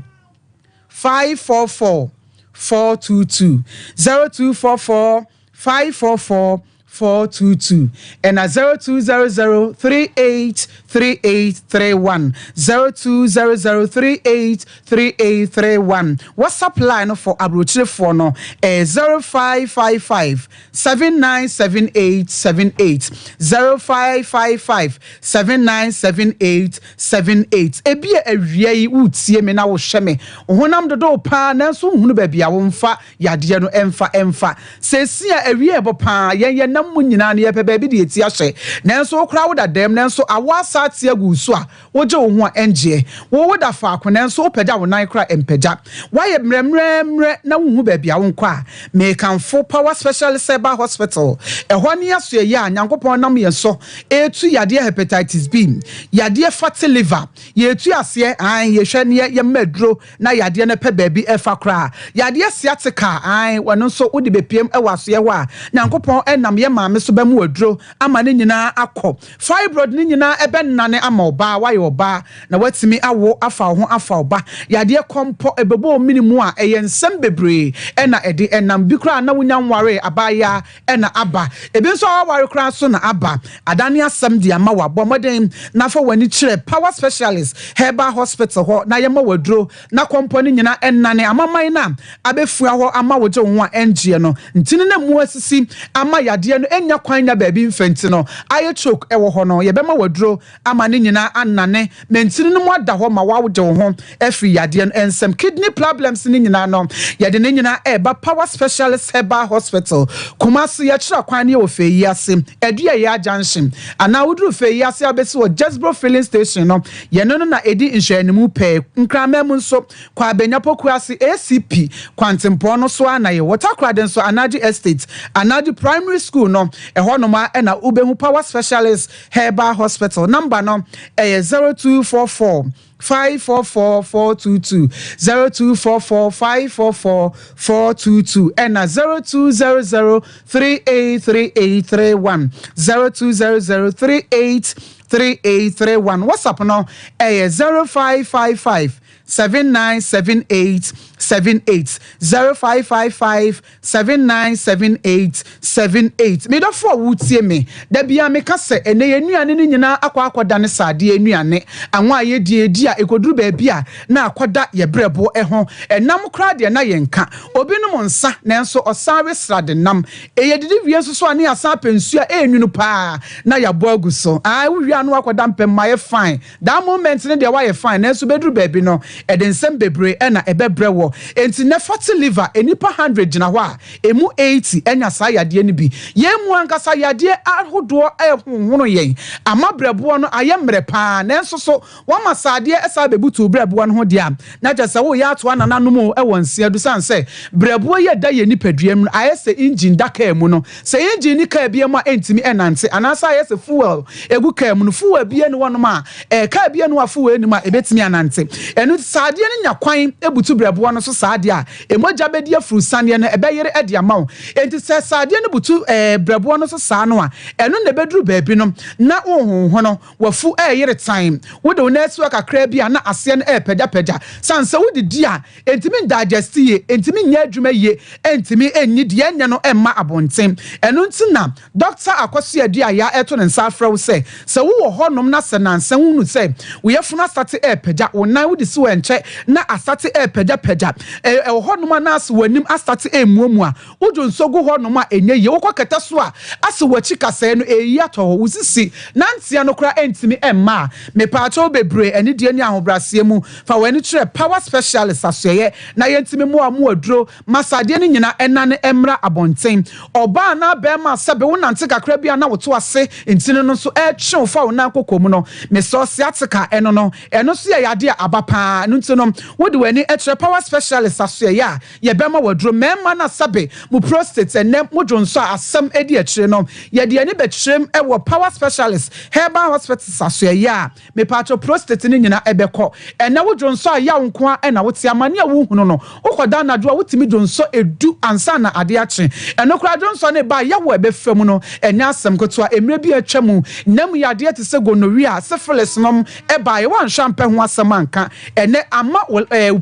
544 422 0244 544 422 and 0200383831 0200383831 WhatsApp line for abrochire for no 0555 797878 0555 797878 ebia awie utie me na wo hwe me honam dodo pa nanso hunu ba bia wo mfa yade no emfa sesia awie ebo pa yen nam nyina ne ye pe ba bi de eti ahye nanso okra wo da dem nanso awasa tie agu so a woje wo ho enje wo da fa ko nanso opagya wo nan kra empagya waye mremremre na wo hu ba bia wo nkwa me kanfo power specialist cyber hospital ehɔ ne aso ye a nyankopɔn nam ye so etu yade hepatitis B yade fatty liver ye etu ase an ye hwɛ ne ye maduro na yade ne pe ba bi efa kra yade sciatica an wono so wode bepiem e waso ye ho a nyankopɔn enam ye maame so ba mu waduro ama ne nyina akɔ fibroid ne nyina ebe nnane ama oba waye oba na watimi awo afa ho afa oba yade kompo ebebo minimu a ensem bebre na ede enam bi kra na wonya nware abaya na aba ebe nso aware kra so na aba adane asem de ama wabɔ moden na fa wani kire power specialist herbal hospital ho na yema waduro na kompo ne nyina ennane amaman na abefua ho ama woje ho a engie no ntini na mu asisi ama yade no enya kwan na baabi mfenti no aye choke ewo ho no ye bema waduro ama ne nyina annane mentini no mu ada ho ma wawoje ho efri yade no ensem kidney problems ne nyina no yade ne nyina eba power specialist herbal hospital Kumasi ya kira kwan ne ofe yiase edua ya junction ana wuduru fe yiase abesi wo Jesbro filling station no ye no na edi nhwanimu pe nkramam nso kwa abenyapoku ase ACP kwantempo no so ana ye watercrad so Anaji estate Anaji primary school no ehɔ no ma na ubehu power specialist herbal hospital number no 0244 544 422 0244 544 422 and 0200 383831 0200 383831 WhatsApp no 0555 797878 0555 797878 me do for wutie me da bia me ka se ene yenuane ni nyina akwa ne sade enuane anwa ye die a ekoduru ba bia na akoda ye brebo ho enam kra de na ye nka obinum nsa nanso osawe srade nam eyedidi wie so ane asa pensua enunu pa na ya bo aguso ai wi anu akoda mpem ma ye fine that moment ne de wa ye fine nanso beduru ba bi no edensem bebre na ebebrewo enti ne fatty liver enipa 100 gina ho a emu 80 enya sa yade ni bi yemu ankasa yade ahodo ehunhunu yen ama brebo no ayemre pa nanso so wama sade esa bebutu brebo no ho dia na jese wo ya to anananom ewonsia du sanse brebo ye da ye nipaduam ayese engine daka mu no se engine ni ka bia mu entimi enante anasa ayese fuel egu ka mu no fuel bia ni wonom a ka bia no afuel ni ma ebetimi anante enu sade ni nya kwan ebutu brebo no so sade a emoja bedi afuru sane no ebeyere ede amawo enti se sade no butu brebo no so saa no a enu ne beduru baabi no na ohunho no wafu eyere time wo de na esu akakra bia na ase no peda sanse wo didi a entimi digest ye entimi nya adwuma ye entimi enyi de enya no emma abontem enu ntina doctor akoso adua ya eto ne nsa afra wo se wo honom na se nanse hunu se wo yefuna start peda wo nan wo disi wo enche na asate peda honom na ase wanim astate emuamu a wojo nsogo honom a enye ye wo kwakata so a ase wachi kasa no eyi ato wo sisi nantia no kra entimi emma me paacho bebre eni de ani ahobrase mu fa wani kire power specialist asoye na yentimi mu amu aduro masade ni nyina enane emra abonten oba na be ma sebe wo nante kakra bia na woto ase entini no so twe fa wo na kokomu no me so siatika eno so ya yade abapa papa no nti no wo de wani etre power specialist aso ya ye bema wadro mema na sabe mu prostate ene mo dwonso asem edi etre no ye de ani betrem e wo power specialist herbal hospital aso ya me patro prostate ni nyina ebekọ ene wo dwonso ya nko a na wote amane a wo hunu no ukoda na do a wotimi dwonso edu ansa na ade ache eno kura dwonso ne ba ya wo ebefam no enya asem koto a emre bi atwam nam ya ade te se gonorrhea syphilis nom e ba ye wan champe ho asem anka ene ama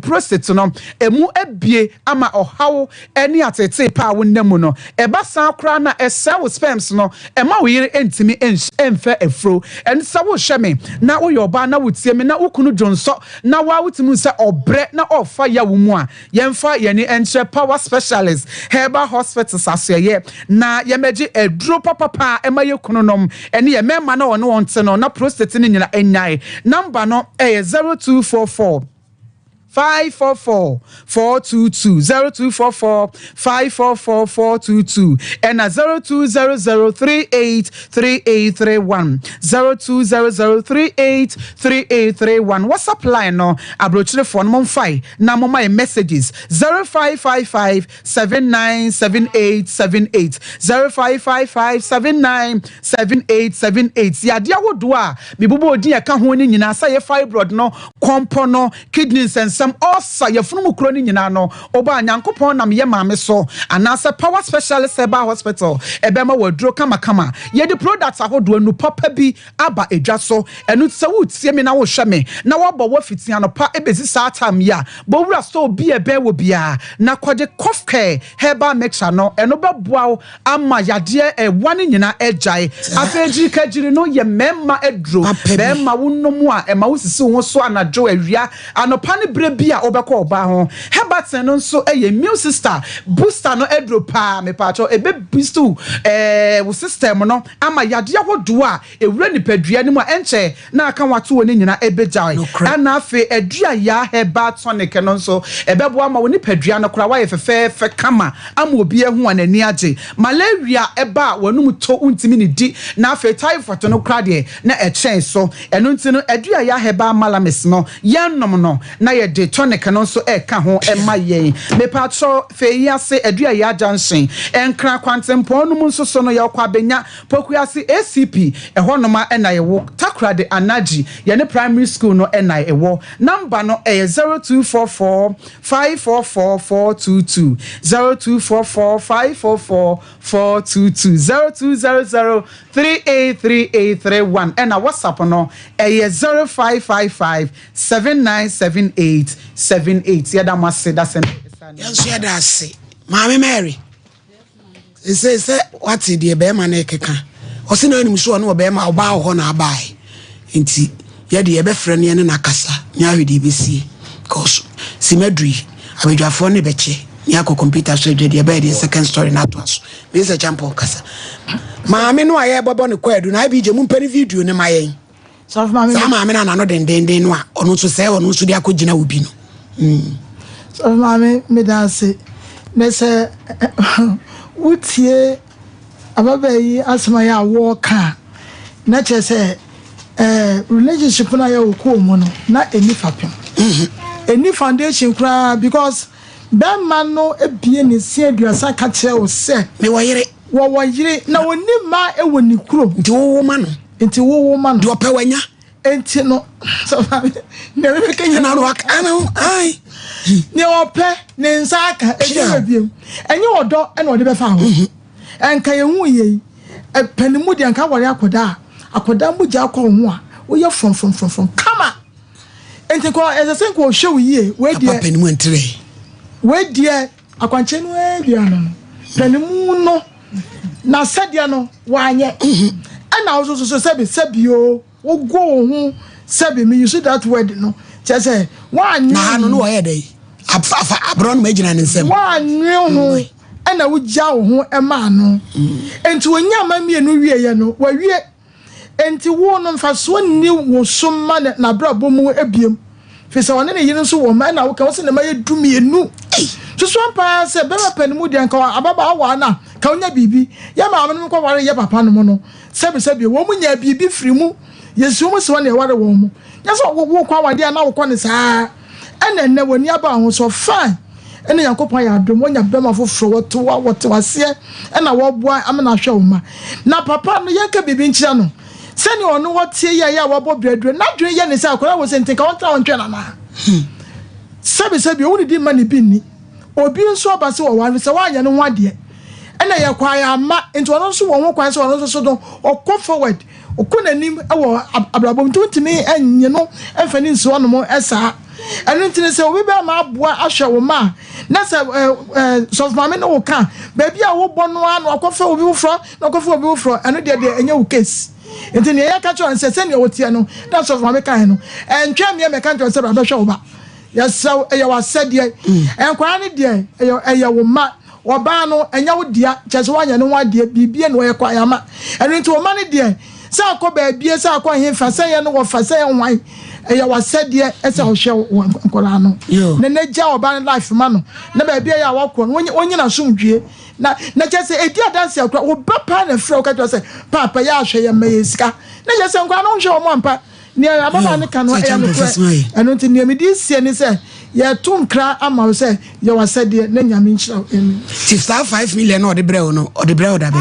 prostate no emu ebie ama ohawo eni atete pa wo nam no e ba san kura na esa wo sperms no e ma wo yire entimi emfa efro en sa wo hweme na wo yoba na wotie me na wokunu dwonso na wa wotimu se obre na ofa ya wo mu a yemfa yeni entre power specialist herbal hospital asye na yemeji edro papa ema yekunu nom ene ye mema na ono wonte no na prostate ni nyina enyae number no 0244 544-422 0244-544-422 and 0200383831 0200383831 WhatsApp line no abrochire phone mom fai na mama messages 0555-797878 0555-797878 ya dia wodo a mebubo odi aka ho ni nyina sa ye fibroid no kompo no kidneys and some osa yefunu kro ni nyina no oba nyankopon nam ye maame so anasa power specialist herbal hospital ebema waduro kama ye the products ahodo anu papa bi aba edwa so enu se wutie me na wo hwe me na wo bo wafiti anopa ebezi satam ya bo wura so bi ebe wo bia na kwaje cough care herbal mixture no eno beboa ama yade wane nyina ejai afeji kagiri no ye memma edro memma wonomu a ema wosisi wo so anajo awia anopa ne bia obekọ oba ho hebaten no so immune sister booster no edro pa me pacho ebe boostu wo system no ama yade ahodo a ewura nipadua ni mu enche na aka wato woni nyina ebejai ana afi adua ya heba tonic no so ebebo ama woni padua no kora wa ye fefe kama ama obi ehu anani age malaria eba wanum to untimi ni di na afi typhoid no kra de na echen so eno ntino adua ya heba malamis no yenom no na ye de tonic no so eka ho ema yen me patro fe yase adua ya junction enkra kwantempo no mu so no ye kwa benya pokuase ACP ehonoma ena ye wo takra de anaji ye ne primary school no ena ye wo number no 0244 544 422 0244 544 422 0200383831 ena WhatsApp no 0555 797878 yada mase da sen yes yada se Mama Mary say what the be man e keka o se na anim so no be ma oba ho na abai nti ye de ye be frɛ ne na kasa nya hwedi besie cause simadri abedwafo ne beche ni akọ computer surgery de be the second story na to aso be se champion kasa maame no aye bobo ne kwadu na bi je mu mpani video ne mayen so maame na no den no a ono so se ono so de akogina obi no so maame me da se me se utie ababayi asema ya woka na chese relationship na ya okomu no na eni fapem eni foundation kra because be man no ebie ne se aduasa ka che o se me wo yire na woni ma ewoni kuro nti wo ma no de opa wanya enti no so ne me kenya na ro aka no ai ne opa ne nsaka eje biem enye odo e na ode be fa ho enka ye hu ye panimu de enka wore akoda mu ja akọ ho a wo ye from kama enti ko ezesen ko hwe ye we de panimu entre we de akwanche no e bia no panimu no na sadia no wanye ana wo so sebio wo go ho sebi me you see that word no say wanye na no wo ye dey afa abron ma gina ne nsem wanye ho ana wo gya wo ho ema no enti wonya ma mienu wieye no wa wie enti wo no mfa so ni wo somma na brabo mu ebiem fisa wone ne yiri so wo ma na wo ka wo se ne ma ye dumienu so pa se be ma panimu de nka ababa wa na ka wonya bibi ya ma amene ko ware ye papa no mo no sebi wo mu nya bibi firi mu yesu mu se wone ware wo mu ya so wo kwa wade na wo kwa ne saa ene woni aba ho so fine ene Yakopon ya adom wonya bema foforo wote wase ena wo boa amena hwe wo ma na papa no yenka bibi nkyira no sani ono wote ya wo bo bredre na dwen ye ne se akora wo sentinka won tra won twa na na sabi woni di ma ne bi ni obi nso abase wo ware se wanya ne ho ade ena ye kwa ya ma nti ono nso wo ho kwa se ono nso do okọ forward okonanim ewo abrabom tuntimi enye no efani nso ono mo esa enu ntine se obi be ma aboa ahwe wo ma na se so mama no ka ba bia wo bɔ no ano akofa obi wofro na akofa obi wofro enu de enye wo case enti ne ya ka cho nse se ne wotie no na so mama ka he no entwa me ka nto se ba hwe wo ba yasaw eya wasede enkwa ne de eya wo ma oba no enya wo dia kyese wanya ne ho ade bibie no ye kwa yama enu nti wo ma ne de sa akọ ba bie sa akọ he fa se ye no wo fa se ye hwan eya wasede ese ho hwe nkola no na naja oba life ma no na ba bie ya wakọ onye na somdwie na kyese edi adanse akọ wo papa na frɛ wo ka to se papa ya hwe ye mayesika na kyese nkwa no hwe wo mpa ni ababa ne ka no eya no kɔ eno nti ni medi sie ni se ye tum kra ama wo se ye wasede na nyame nkyira enu ti 5 million no de brɛ no de brɛ da be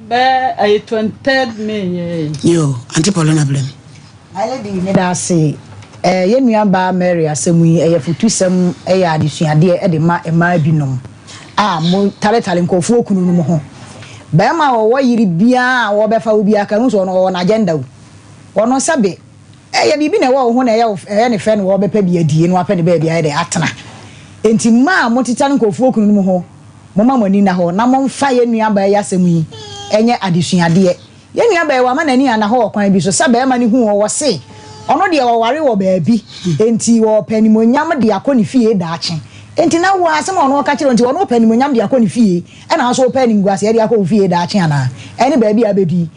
I 23rd May. Yo, Auntie Paulina blame. I lady need I say, ye nuaba Mary asemu ye futusem ya adisuade e de ma binum. Mo tale nkofu okunu no mo ho. Ba ma wo yiri bia wo be fa obi aka hu so no na agenda wo. Ono sabe ye bibi na wo ho na ye ne fe no wo be pa bi adie no apɛ ne ba bia de atena. Enti ma mo tita nkofu okunu no mo ho. Mo ma mani na ho na mo mfa ye nuaba ya asemu yi. Enye adisuade ye nuaba wa ma nani ana ho kwan bi so sabe ma ne hu wo se ono de wo ware wo baabi enti wo panimonyam de akoni fie da ache enti na wo asem ono ka kire enti ono panimonyam de akoni fie e na so panimguase de akoni fie da ache ana eni baabi abedi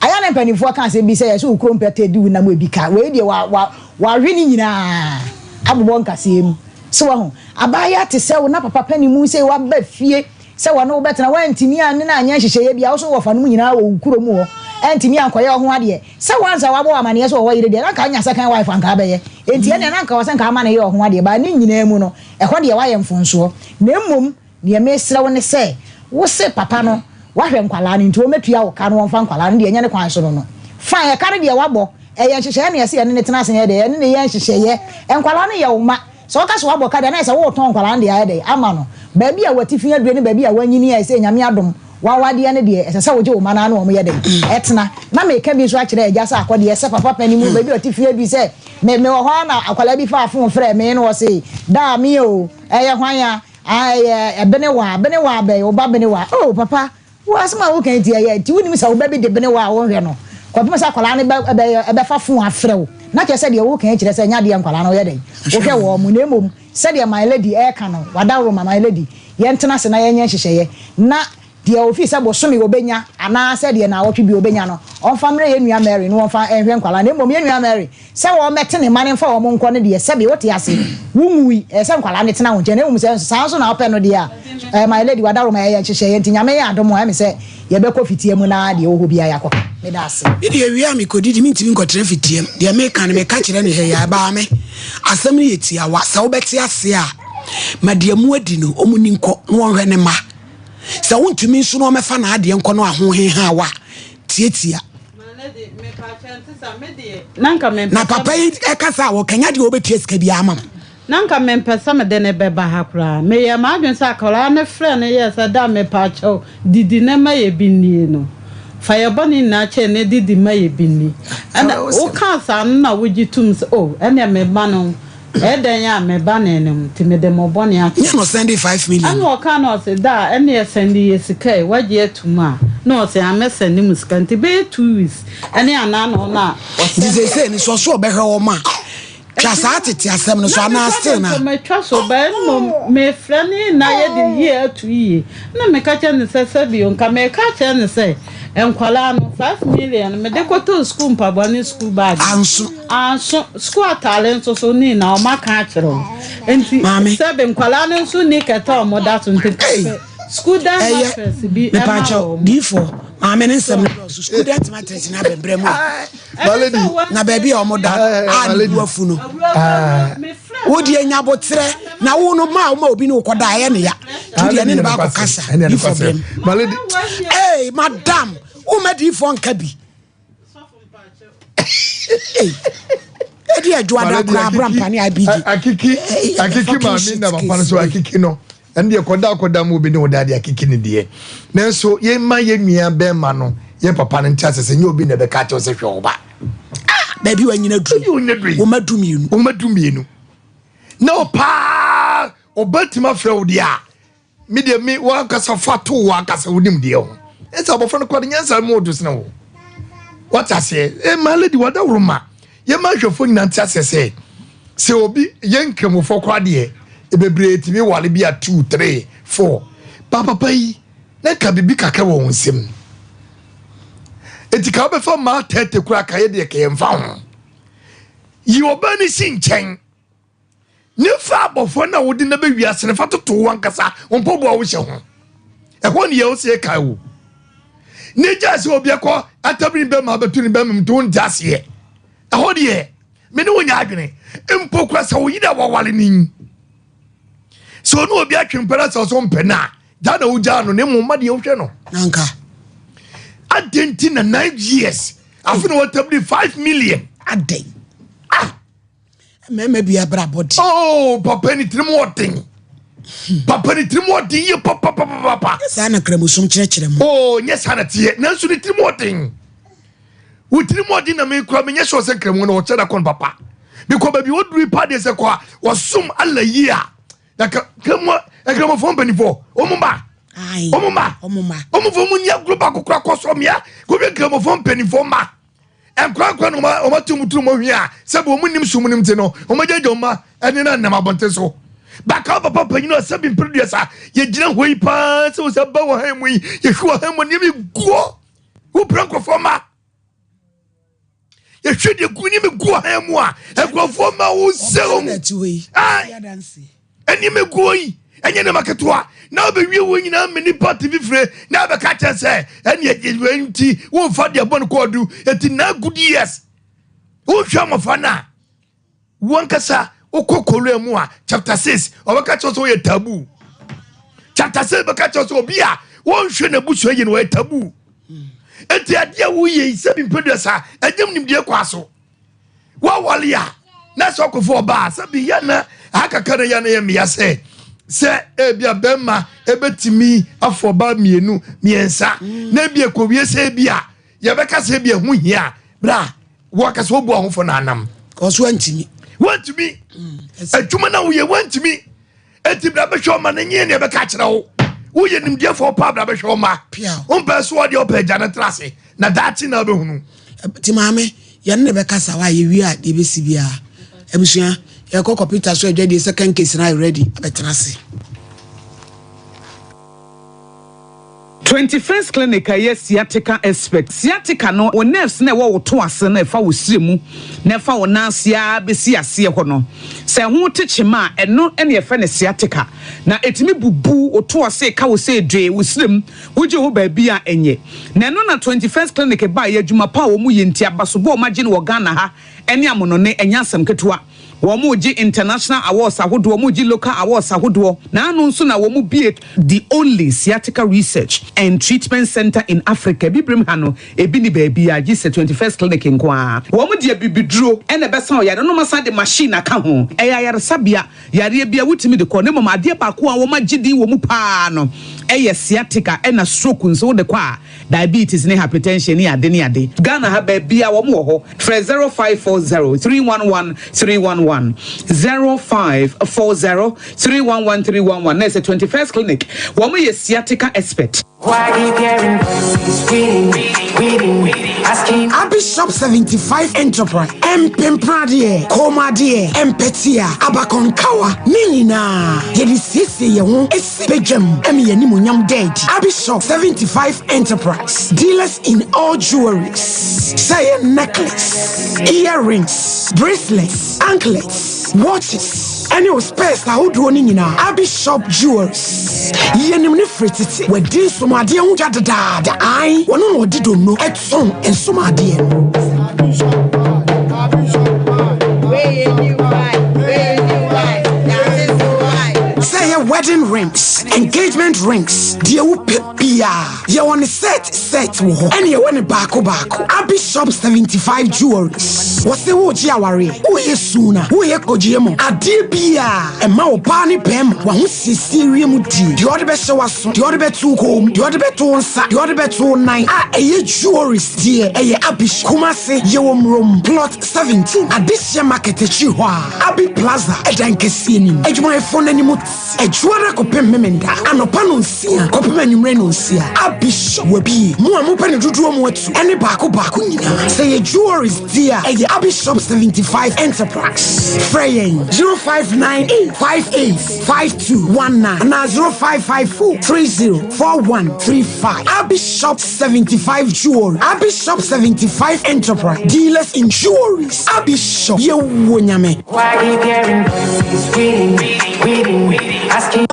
aya ne panimfo ka se bi se ye so krompete di na mo ebika we de wa hwini nyina abobon kasem so ho abaya te se wo na papa panimu se wa ba fie se wo no betena wa ntimi ane na anya hyehyeye bia wo so wo fa no nyina wo kuro mu ho entimi ankoye ho ade se wanza wabo amane so wo yire de na ka anya second wife anka abaye enti ene na nka wo se nka amane ye ho ade ba ne nyina mu no e ho de wa ye mfonso na mmom ne mesra wo ne se wo se papa no wa hwe nkwala ne nti wo metua wo ka no won fa nkwala ne de enya ne kwan so no fa ye kare de wabo e ye hyehyeye ne ye se ne tena se ye de ye ne ye hyehyeye enkwala ne ye wo ma so ka so wabo ka de na se wo ton nkwala ne de ye de ama no baabi a watifin adure ne baabi a wanyini a se nyame adom wawade ne de ese se woje wo mana na wo ye de etena na me ka bi so a kire agya sa akode se papa panimu baabi watifin adu se me wo ho na akwala bi fa afon frɛ me no wo se da mi o eye hwan ya bene wa be wo ba bene wa oh papa wo asema wo kan ti ye ti woni mi sa wo ba bi de bene wa wo hwe no ko pema sa akwala ne be fa fon afrɛ wo na ke se de wo kan kire se nya de akwala no ye de wo hwe wo mu na emom se de my lady e ka no wadawro my lady ye ntena se na ye nya hyehyeye na de office aboso mi obenya ana se de na wotwe bi obenya no onfa mre ye nua Mary no onfa ehwe nkwala na emom ye nua Mary se wo mete ne mane fa wo mo nko ne de se be wote ase wunwi se nkwala ne tena wo nche na emom se sanso na ope no de a my lady wadawro my ye hyehyeye ntinyame ye adomo ha me se ye be kofitie mu na de wo bia yakọ me da ase bi de wi am kodidi mi ntimi nkotre fitiem de me kan me ka kire ne he ya ba me asem ne yetia wa sa wo beti ase a ma de mu adi no omuni nko no won hwe ne ma sa wontumi nso no mefa na ade nko no ahohe ha wa tietia na papa e kasa wo kanya de obetie sika bi ama nanka mempesa me de ne beba ha kra me ye ma adwen sa kala ne frɛ ne ye sa da me pa chao didi ne ma ye binnie no fa ye boni na che ne didi ma ye binni ana o ka sa na wogitum oh ene me ba no eden ya me ba ne nem ti me de mo boni a you no send 5 million ana o ka no se da ene ye send ye sika waje etuma no se am send mu sika nti be 2 weeks ene ana no na o se ni so obehwe wo ma twasa tete asem no so ana still na me twaso ba no me frani na ye de ye atu yi na me ka che ne se bi on ka me ka che ne se enkwala no 5 million me de koto school mpabani school bag anso school talent so ni na o maka akiro enti se be enkwala no so ni keta o moda to ntete school dance bi me pacho d4 mama ne nsem no school dance matters na bebrem na baby o moda a du afu no wo di enya botre na wo no ma obi no koda aye ne ya to di ene ne ba ko kasa before them malady hey madam wo medi fo nka bi edi adwada kra abrampane abiji akiki ma mi na papa so akiki no ende koda mu bi ne odade akiki ne de nanso ye ma ye nua be ma no ye papa ne ntia sese nye obi ne be ka che se hwe oba baby wanyina dru wo madumienu no pa obatima frɛ dia me de me wa kasa fato wa kasa wonim de ho esa obofo no kwade nyansa mu odo sene wo what I say my lady wada wroma ye ma hwefo nyina ntia sese se obi ye nkramofo kwade e bebre timi wale bia 2 3 4 papa yi na ka bibi kakra wo nsem etika obefa ma tete kura ka ye de ke yemfa ho yi obani sinchen ne fa abofo na wodi na be wiase ne fa toto wankasa onpobo a wo hye ho e ho ne ye o se kai wo ne jase obi akọ atabri be ma betu ni be mto njase e ho de me ne wonya adwene empo kura sa wo yida wawale ni so no obi atwempera sa so mpena da na wo ja no ne mo made ye hwe no nanka adenti na 9 years after what 5 million adai meme bia bra body oh papa ni trimotin ye papa sana kremusum kyerɛkyerɛ mu oh nye sana tie nanso ni trimotin wo trimotin na me kura me nye so se kremu na wo kyerɛ kon papa because baby wo duri pa de se kwa wo sum alla yi a na kremu fo mpanifo omumba omufo munya global kokura kosomia ko be kremu fo mpanifo ma enkwa no ma o matumuturu mo hwia se bo munim sumunim te no o majeje ma ene na nam abonte so baka papa panyino se bi producer ye gina hoi pa se o se ba wo han mu ye hwa han mu ni mi guo wo pranko forma ye hwede gu ni mi guo han mu a ekrofo ma wo se o eni me guo yi enye ne maketoa na obewie wo nyina mini party bifre na be ka chese eni ejiwanti wo fa de bon kodu eti na good years wo hwa mofana won kasa okokolu emu a chapter 6 obeka chose wo ye tabu chapter 6 beka chose obi a won hwe na busu ye no ye tabu eti ade wo ye sebi producer enyem nim de kwaso wa walia na so kofo ba sebi ya na akakara ya na ye me ya se ebia bema ebetimi afoba mienu miensa na ebia kowie se ebia ye beka se ebia hu hia bra wo ka so bu ahofo na anam koso antimi adwuma na wo ye wantimi eti bra be hwo ma na nye ne beka kire wo ye nim de fo pa bra be hwo ma on pe so de opa jana trase na dachi na be hunu ti maame ye ne beka sa wa ye wi a de be si bia ebusua ye ko computer so e de second case na ready abetrase 21st clinic aye sciatica expert sciatica no o nerves na wo to ase na fa wo siremu na fa wo nansia be si ase ho no se ho techema eno ene ye fa ne sciatica na etimi bubu o to ase ka wo se dwe wo sirem wo je ho ba bia enye na eno na 21st clinic ba ye adwuma pa wo mu ye ntia basobo o magye no wo Ghana ha ene amono ne enyasam ketua Womuji international awards ahodo womuji local awards ahodo na anu nso na womu the only sciatica research and treatment center in Africa bibrim hano ebi ni baby a gise 21st clinic nkoa womu de bibiduro ene besa o yare no masa de machine aka ho eya yare sabia yare bia wutimi de ko ne mama de ba ko a womaji di womu pa no eye sciatica ena stroke nso de kwa diabetes ne hypertension ne ade ne ade Ghana ha baby a womu ho 0540 311 311 0540 311 311 That's a 21st clinic. One way sciatica expert. Why keep hearing voices reading, asking Bishop 75 Enterprise Empempradie Komadie Empetia Abakonkawa Nina Yedisisi Yehu Esipejam Emi Yenimunyam Dead Bishop 75 Enterprise Dealers in all jewelries say necklace, earrings, bracelets, anklets, watches any space na wodo ni nyina Bishop Jewelries yenim ne fretiti wedi somade hu jadada ai wono no dido no etson ensomade no wedding rings, engagement rings, dear pia. You want a set wo. And you want a bako. Abi Shop 75 jewelries. What's the woji awari? Who ye sooner? Who ye kojiemo? Adibia. And ma opani pem. Wa siri muti. The other best show us. The other best to home. The other best to onsa. The other best to nine. Ye jewelries dear. Abi Kumase Yewom Room Plot 17. Adisia Market Chihuahua. Abi Plaza. Edankesini. Ejuma phone any mut. Ejuara kopem memenda. Anopano sia. Kopem enyumreno sia. Abi Shop webi. Mua mupeni juju mwetu. Any bako nyina. Say your jewelries dear. Abi Shop 75 Enterprise. Fraying 0598585219 and 0554304135. Abi Shop 75 Jewelry. Abi Shop 75 Enterprise. Dealers in jewelries. Abi Shop. Ye wonyame. Why you hearing voices? Reading, asking.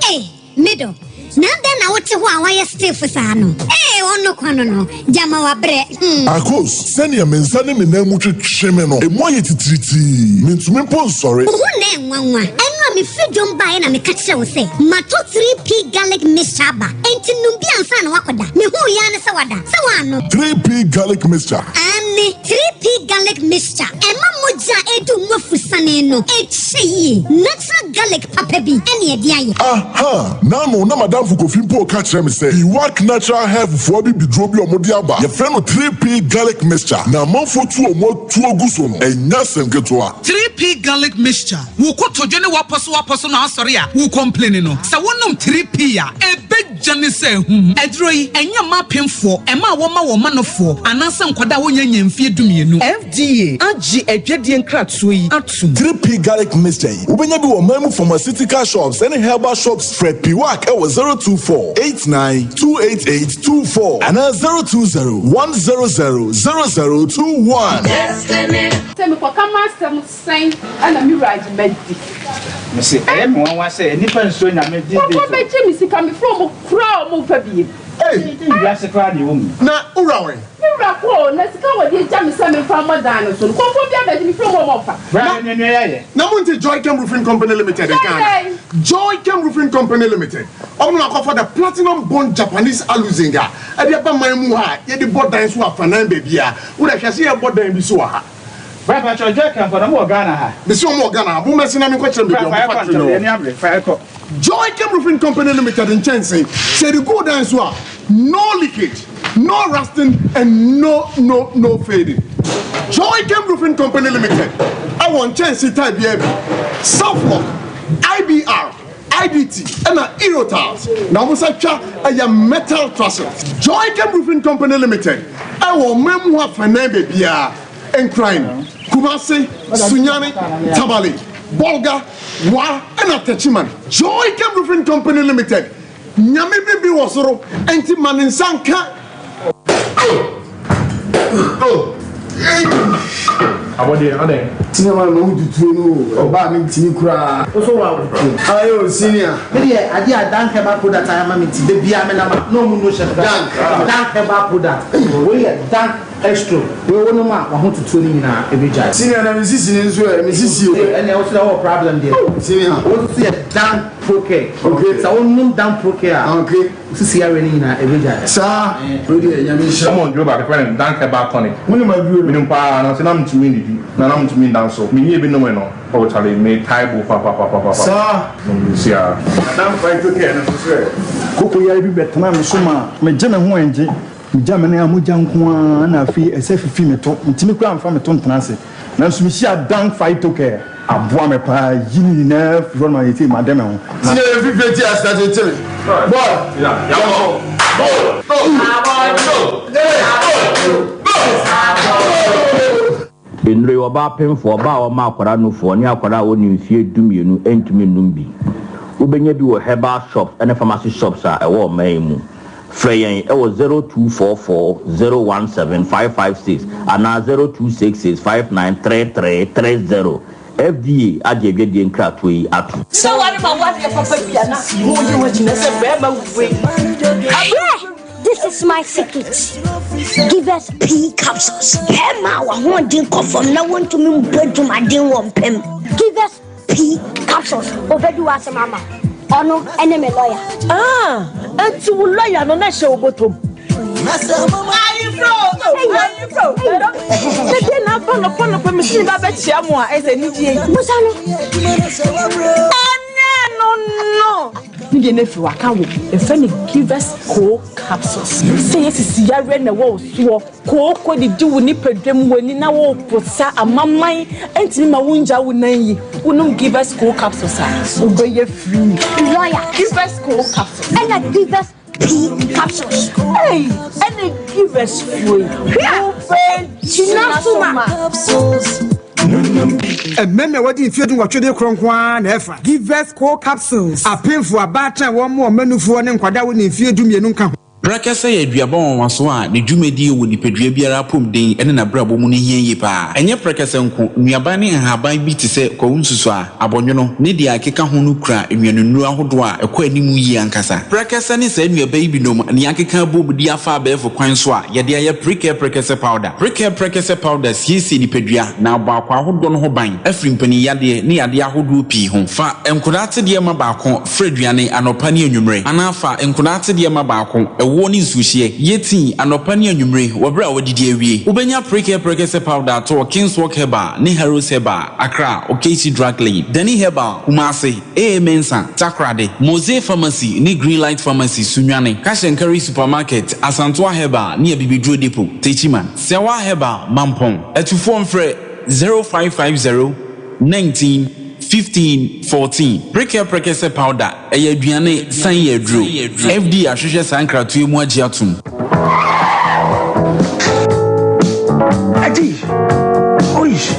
Hey, middle. Nanda na wote ho a stiff sano. Ono kwano no. Jama wa bre. Akos, send your mensa ne menemu twetwe no. E mo yetitriti. Mentumi pon sorry. Wo na nwanwa. Enwa me fidom bae na me ka kire wo se. Mato 3P garlic mixture ba. Enti numbi ansa na wakoda. Me hu ya ne se wada. Se wano. 3P garlic mixture. Ani 3P garlic mixture. Ema moja edu mwafusane no. Echi. Natural garlic papa bi. Eni edi aye. Aha. Nano na madam Fukofimpo ka kire me say. He work natural hair for bi bidrobi omodiaba. Your friend 3P garlic mixture. Na manfo tu omo tu oguso no. Enya semketoa. 3P garlic mixture. Wo ko tojo ne waposo na asori a. Wo complain no. Sa wonum 3P a. Ebejane se hu. Edro yi enya mapemfo. Ema wo ma no fo. Anansa nkwada wo nyanya mfie dumienu. FDA agi edwedie nkratoso yi atum. 3P garlic mixture. Ubenya bi wo mamu pharmaceutical shops and herbal shops Fred P. Work 024-89-288-24 and 020-100-0021. Destiny. Tell me what come master saying and I'm right med. Me say everyone was say any person na me this. What be me see come from crowd mo fa bi. Hey, you ask crowd you woman. Na urawe. Ura ko na sika wo dey jam say me from Madan so. Ko bia be me from mo fa. Na munti Joy Chem Roofing Company Limited in Ghana. Joy Chem Roofing Company Limited. I'm not for the platinum bond Japanese aluzinga. I be ba man mu ha, ye the board dan so afanan baby a. Wo da hwase ye board dan bi so ha. Brother Joy Chem for mo Ghana ha. Be so mo Ghana, mo mesi na me ko kire baby o factory no. Joy Chem Roofing Company Limited in Chensing. Say the go dan so no leakage, no rusting and no fading. Joy Chem Roofing Company Limited. I want Chensing type BB. Southlock, IBR, IDT, and Aerotiles. Now we say a metal trusses. Joy Chem Roofing Company Limited. I want memoir for baby and crying. Kumasi, Sunyani, Tabali, Bolga, Wa, and Atachiman. Joy Chem Roofing Company Limited. Nyame bibi wasoro enti maninsanka. Abode ade. Tinema no ututu no oba mi ntini kura. Oso wa ututu. Ayo senior. Me dey ade adan heba product am me ti de bia me na ma no mu no chef dan heba product. We dan extra. We wono ma wa ho tutu ni na ebeja. Senior na misisi ni nso e misisi o. Ene o say what problem there. Senior. O say dan proke. Okay. So wonum dan proke a. Okay. Sisi ya ni na ebeja. Sa. We dey nyame sha. Come on, do ba the dan heba tonic. Woni ma biyo. Minum pa na se na mtumi ndi. Na mtumi dan so. Mi ye bi no no. O chale me taibo pa. Sa. Sia. Dan fight okay na so. Koko ya bi betena me so ma me je me ho enje me ja me na amuja nko a na afi ese fifi me to ntimi kura amfa me to ntena se na so me hia dan fight okay aboa me pa yini na fi ma yeti ma dem ho sine fifi ti asate tele boy ya Enre oba pemfo oba o ma akwara no fo ni akwara o ni mfie dumienu entumi numbi ubenya bi wo herbal shops and pharmacy shops a ewo man mu freyen ewo 0244017556 ana 0266593330 FDA adjebedi nkrato yi atu So what about what the papa bia na mo je ho jina se beba we. This is my secret. Give us P capsules. Emma, I want to come from now on to me bedroom. I didn't want them. Give us P pea capsules. Overdo as a mama. Oh no, enemy lawyer. And to lawyer no na show bottom. You never work out if any give us cold capsules. Say yes, is Yara and the walls. You cold, what did you nip a dream when you now put a mamma and Tima Winja would name you. Wouldn't give us cold capsules. Obey your free lawyer. Give us cold capsules. And I give us pea capsules. Hey, and they give us free. Capsules. Remember what if you do what you do, Cronkwan, Efa. Give us core capsules. A painful about one more menu for an inquadawin if you do me nunca. Brakasa ye duabon waso a ne dwumadi wo nipadua biara pom den ene na brabo mu ne hie yi pa enye brakasa nko nuaba ne haban bi te se ko nsusu a abonwono ne dia akeka ho no kura enwanunu ahodo a ekọ animu yi ankasa brakasa ne sa nuaba yi binom ne akeka bobudi afa abefo kwan so a ye de aye brakasa powder brakasa powder siesi nipadua na abakwa ahodo no ho ban afrimpani yade ne yade ahodo pi ho fa enkodate de ma baako freduane anopa ne anwumre anafa enkodate de ma baako woni suhie yeti anopa ne anwumre wobra wodidi awie ubenya prekese powder to Kingswalk Herbal ne Harrows Herbal Accra Okesi Drug Lane Dani Herbal Kumasi Mensa Takrade Mose Pharmacy ne Greenlight Pharmacy Sunwane Kashenkari Supermarket Asantwa Herbal ne Bibidro Depot Techiman Sewa Herbal Mampong etufo mfre 0550 19 15-14 prekese powder aduane san yedro FD ahwehwe sankratu emu agiatum Adi oish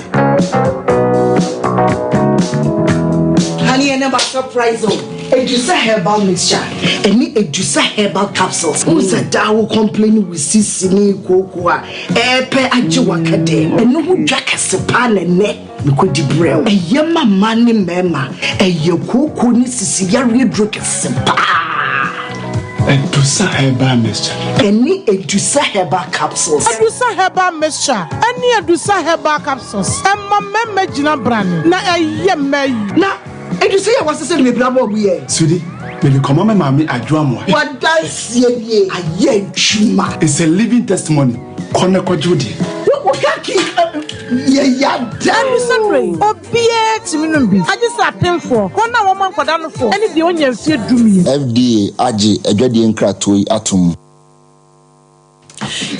honey and never surprise Edusa herbal mixture any Edusa herbal capsules who's a dawo complaining with sisini kokoa epe ajiwakade enu hu dwakase ne Mikodi brew. A yama mani mema. A yoko ni sisi yari droke simpa. Edusa herbal mixture. Any Edusa herbal capsules. Edusa herbal mixture. Any Edusa herbal capsules. Emma meme jina brand. Na yeme. Na Edusa ya wasa se me brabo buye. Sudi, me come on mama adwa mo. What does ye aye chuma. It's a living testimony. Kone kwajudi. What yeah, damn sorry. Obie timinumbi. I just attend for. Kona woman for dan for. Any the onye fie dumi. FDA age adwade nkratoi atom.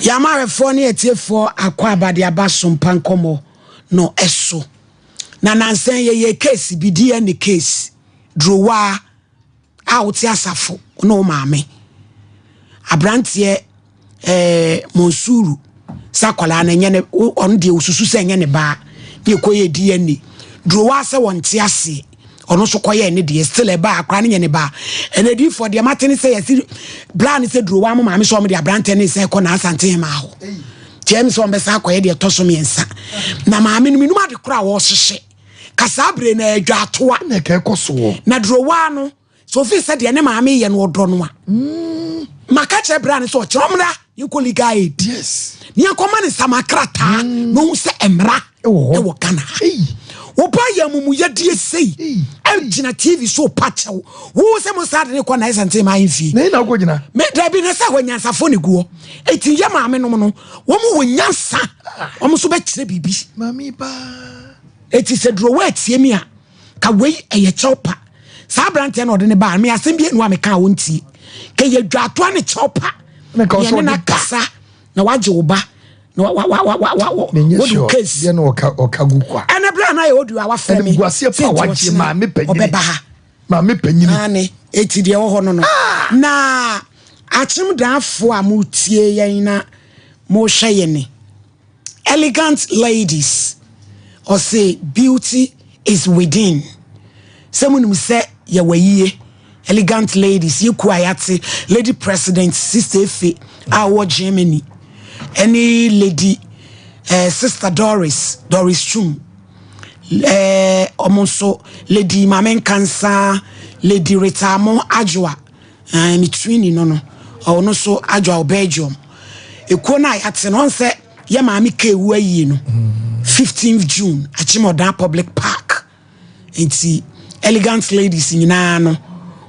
Yamare for ne etiefo akwa abade aba Sompa Nkomo no eso. Na nansen ye case bi die ne case. Drowa out asafo no maame. Abrantie Monsuru sakwala na nyene on de osusu se nyene ba de koye DNA drowa se wonte ase ono so koye ne de still e ba akra ne nyene ba ene di for de matene se yesi bla ne se drowa mo ma me so mo de abrante ne se ko na asante ma ho James on be sa koye de to so miensa na ma me num ade kura wo hyehye kasa bre na adwa toa na ke koso na drowa no so fi se de ne ma me ye no odro no a maka che bra ne so chomra yukoli guide yes ni akoma ne samakrata no se emra e wo kana oba ya mumu ye die sei engina TV so pacha wo se mo sade ne kwa na isante ma infi na ina ogina me da bi ne sa wanyansa fo ne guo eti ye ma me no no wo mu wanyansa wo mu so be kire bibi mami ba eti se dro wa tie mi a ka wei eye chopa sa brante na ode ne ba me asem bi enu a me ka wontie ke ye dwato ne chopa ye na kasa na waje wo ba na wo case ye no okagu kwa ana bla na ye odu awa femi guasie pa waje ma me panyini obeba ha ma me panyini ane eti de wo ho no na achim danfo a mutie yen na mo hwe ye ne elegant ladies or say beauty is within someone say ye wayiye elegant ladies you quiet lady president sister Efe our Germany any lady sister Doris Chum almost lady Mamen Kansa lady Retamo Ajwa between no or no so Ajwa Belgium ekona yaten on say ye mami ke wayi no 15th June Achimodan Public Park enti elegant ladies nyina no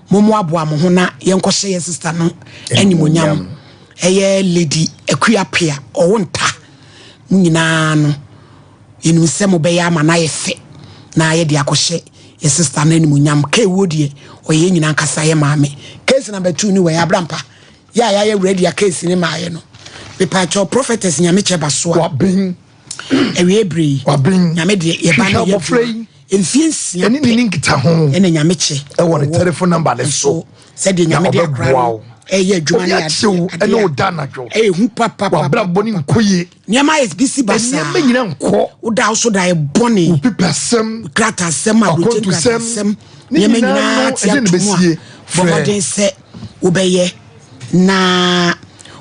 momo aboa mo ho na yenko hye ye sister no animonyam eye lady akuapia owonta nyina no yenu se mo be ya ma na yefe na ye de akohye ye sister no animonyam ka ewodie oye nyina nkasa ye maame case number 2 ni we abrampa ya ye ready ya case ni maaye no be pacho prophetess nyame cheba so wabin ewe ebri wabin nyame de ye ba na ye enfiensi eni ni nkita ho ene nyame che e won telephone number le so said the nyame de akra eye adwuma na ya ene oda na dwo hu papa wabra boni nkoye nyama is bisi basa nyama nyina nko oda so da e boni upipasem kratasem akontusem nyama nyina ti atumu bomoden se obeye na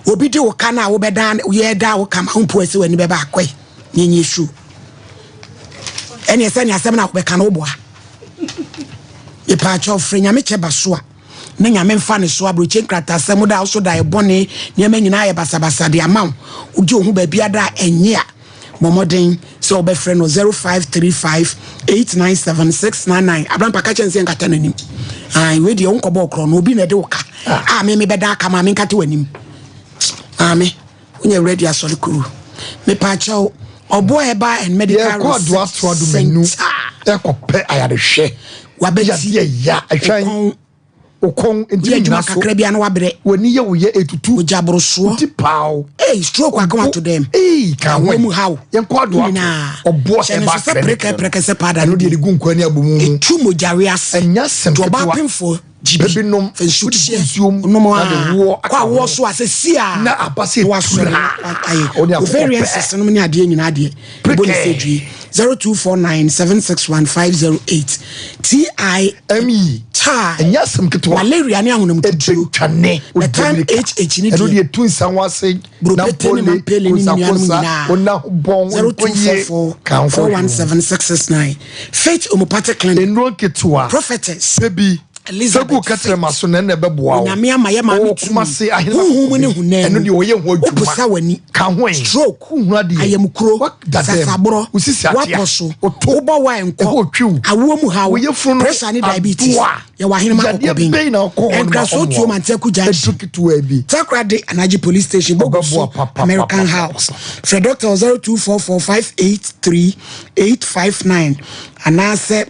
obi de wo kana wo bedan ye da wo kama humpo ase wani beba akwe nyenye shu ene ese ni asem na wo be kana wo boa e pa cha ofre nyame cheba so a na nyame mfa ne so abroche nkrata asem da so da e bone nyama nyina ye basabasa de amaw udi ohun ba bia da enye a momoden so obefre no 0535897699 abrampa ka chense nkata nanim ai we de onkobo okro no obi na de woka me beda aka ma me nkata wanim ame unye ready asori kuru me pa chao obo eba and medical research do astro do menu e ko pe ayade hwe wabeti ya atwan okon enti na so kakra bia na wabre woni ye wo ye etutu ojabroso ti paw stroke akoma to them ka wo how ye ko do obo e ba preka se pada no de gu nkwa ni abomu etu mojare ase enya sem to ba pemfo jibi nom fensuom no mo kwa wo so asesia na abase wasura very ancestral no ni ade nyina ade boni sedwi 0249761508 TIME cha enya sem ketwa malaria ni ahunam tutu twane the time HH ni de tu nsanwa se na pole ni nyina ona bon 0244417669 Faith Omopathic Clinic enro ketwa prophetess baby Elizabeth katrema so na beboa nyame amaye ma me kuma se ahina hu ne hu na eno de oye hu adwuma opusa wani ka ho stroke hu ade ayamkuro sasabro waposo obo wa enko awo mu ha pressure ni diabetes ya wa hina ma okobin enka so tuo manteku janshi takrade anaji police station bobo American House for Dr. 0244583859 anase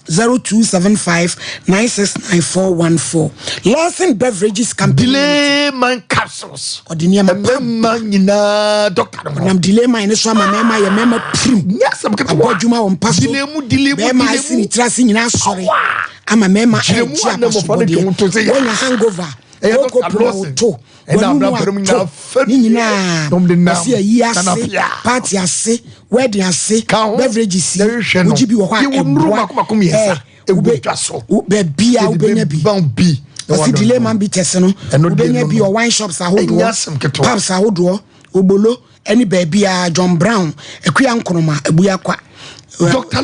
0275969414 Lawson Beverages Company delay man capsules ordinary man nyina doctor nam delay man so ma mema ye mema prim yes am keto abodwuma won paso delay mu mema asini trase nyina sori ama mema eji abode wona hangover oko pro and I'm not putting enough see a year party ase wedding ase beverages would you be wa bia ubenya bi wasi delay man bi tese no ubenya bi o wine shops ahodo pubs ahodo obolo any baby John Brown ekuya nkonoma ebuya kwa Dr.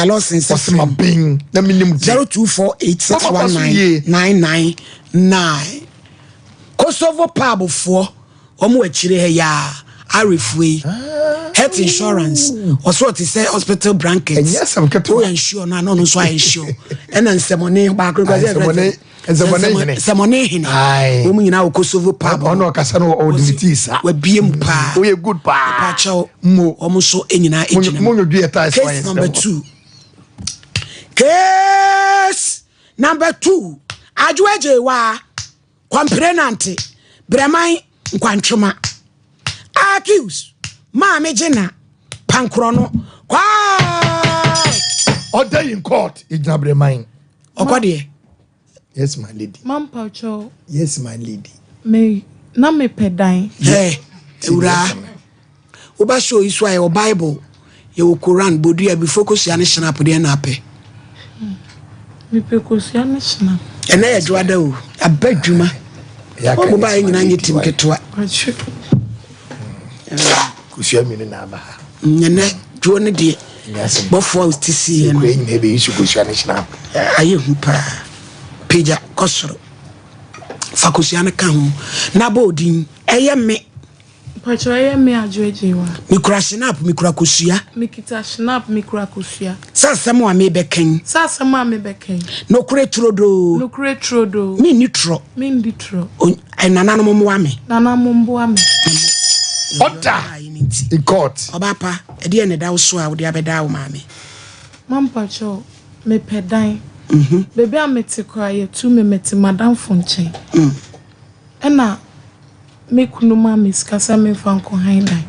Lawson says my bing na minim 0248619999 Kosovo pub for omo achire he ya arefue health insurance also to say hospital blankets yes am keto insure na no so insure ena nsemone ba semone hina omo nyina Kosovo pub ono kasa no odimitis wa biem pa we good pa chao mo omo so enyina ejina mo due ta case number 2 case number 2 ajueje wa complainant Breman Nkwantwoma accused Mama Jena Pankrono kwa order in court Ijna Breman Okode yes my lady Mam Paucho yes my lady me na me pedan ura oba show isu ayo Bible your Quran bodu ya be focus ya national pode na ape me focus ya national ena ya dwada o abadwuma obo ba nyina nyetim ketwa kusia mi na ba nyene dwo ne de bofo stisi no kwen me be isu kusia national aye hupa peja kosoro fakusia ne ka ho na bodin eye me Pachoya me adwejewa. Me kura snap me kura kusua. Me kita snap me kura kusua. Sasem wa me beken. Sasem wa me beken. No kure trodo. No kure trodo. Me ni tro. Me ndi tro. Nana no mo me. Nana mo me. Order in court. Obapa, e de ne da wo so a wo de abeda wo maame. Mampacho me pedan. Baby a meti kwa ye tu me meti madam fonchen. Ena me kunu ma me skasa me fanko handan.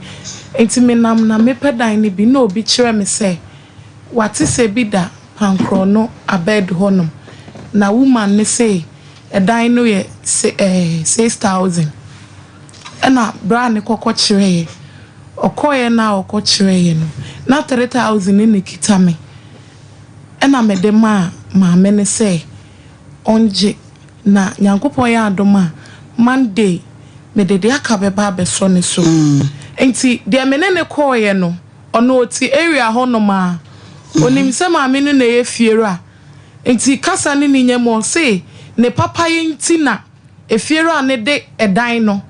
Enti me nam na me pedan ni bi na obi kire me se wate se bi da pankro no abed honom. Na woman ne say edan no ye 6,000. Ena bra ne kokko kire ye. Okoye na okko kire ye no. Na 3,000 ni kita me. Ena me de maame ne say onje na nyankopon ya adoma Monday me de aka beba beso ne so enti de menene koye no ono oti area honoma onim se maame no na ye fiera enti kasa ne nya mo say ne papa yenti na efiera ne de edan no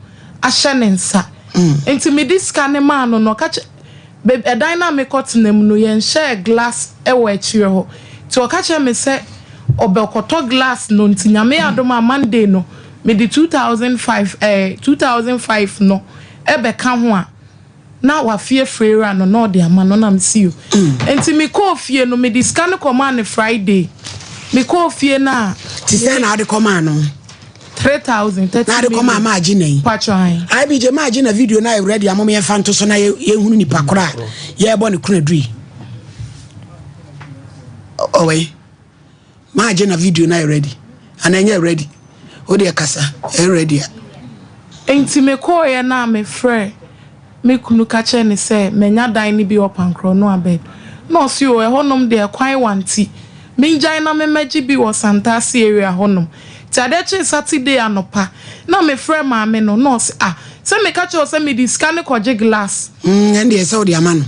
ahye ne nsa enti me diska ne ma no ka edan na me kotenam no ye share glass ewo akire ho ti o ka che me se obekoto glass no ntinyame adoma Monday no me di 2005 no ebe ka ho a na wa fie frera no no de ama no na msi you enti me ko fie no me di scan command Friday me ko fie na ti se na de command no 3,000 na de command ma agina patron I be je ma agina video na ready amom ye fanto so na ye hunu nipa kora ye bo ne kuna dui owe ma agina video na ready ananya ready o de kasa ready enti me ko ye na me frɛ me kunu ka che ne se menya dan ni bi opankro no abed no si o honom de kwan wanti me ngai na me magi bi wo Santasi area honom Tadeche Saturday anopa na me frɛ maame no no se se me ka che o se me di scan koje glass and dey say o de amano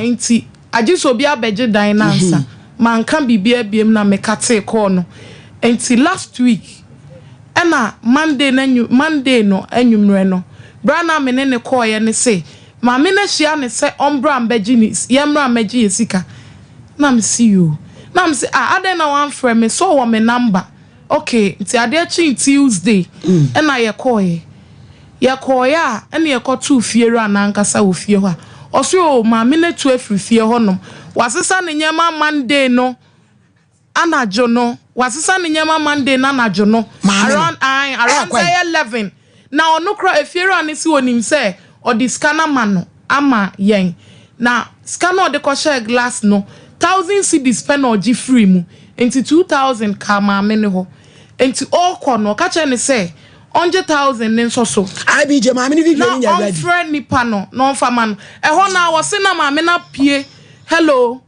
enti agi so bi abeje dan na nsa man kan bibia biem na me ka te call no enti last week ena Monday no enwumre no brana me ne call ye ne say maame na hia ne say ombra ambeji ni yemra ambeji yesika na me see you na me say ade na wan frɛ me so wo me number okay nti ade chi Tuesday ena ye call ye a ena ye call tu fiera na nkasa wo fie ho a oso o maame na tu afiri fie honom wasesa ne nyama Monday no anajo no wasesa ne nyama Monday na anajo no around 11 na ono kra efiera ne si onim se odi scanner man no ama yen na scanner de ko share glass no 1,000 cedis pen oji free mu enti 2,000 ka maame ne ho enti okọ no ka che ne se 100,000 ne nso so I be je maame ne video nya ready na friend nipa no no fama no ho na wo se na maame na pie hello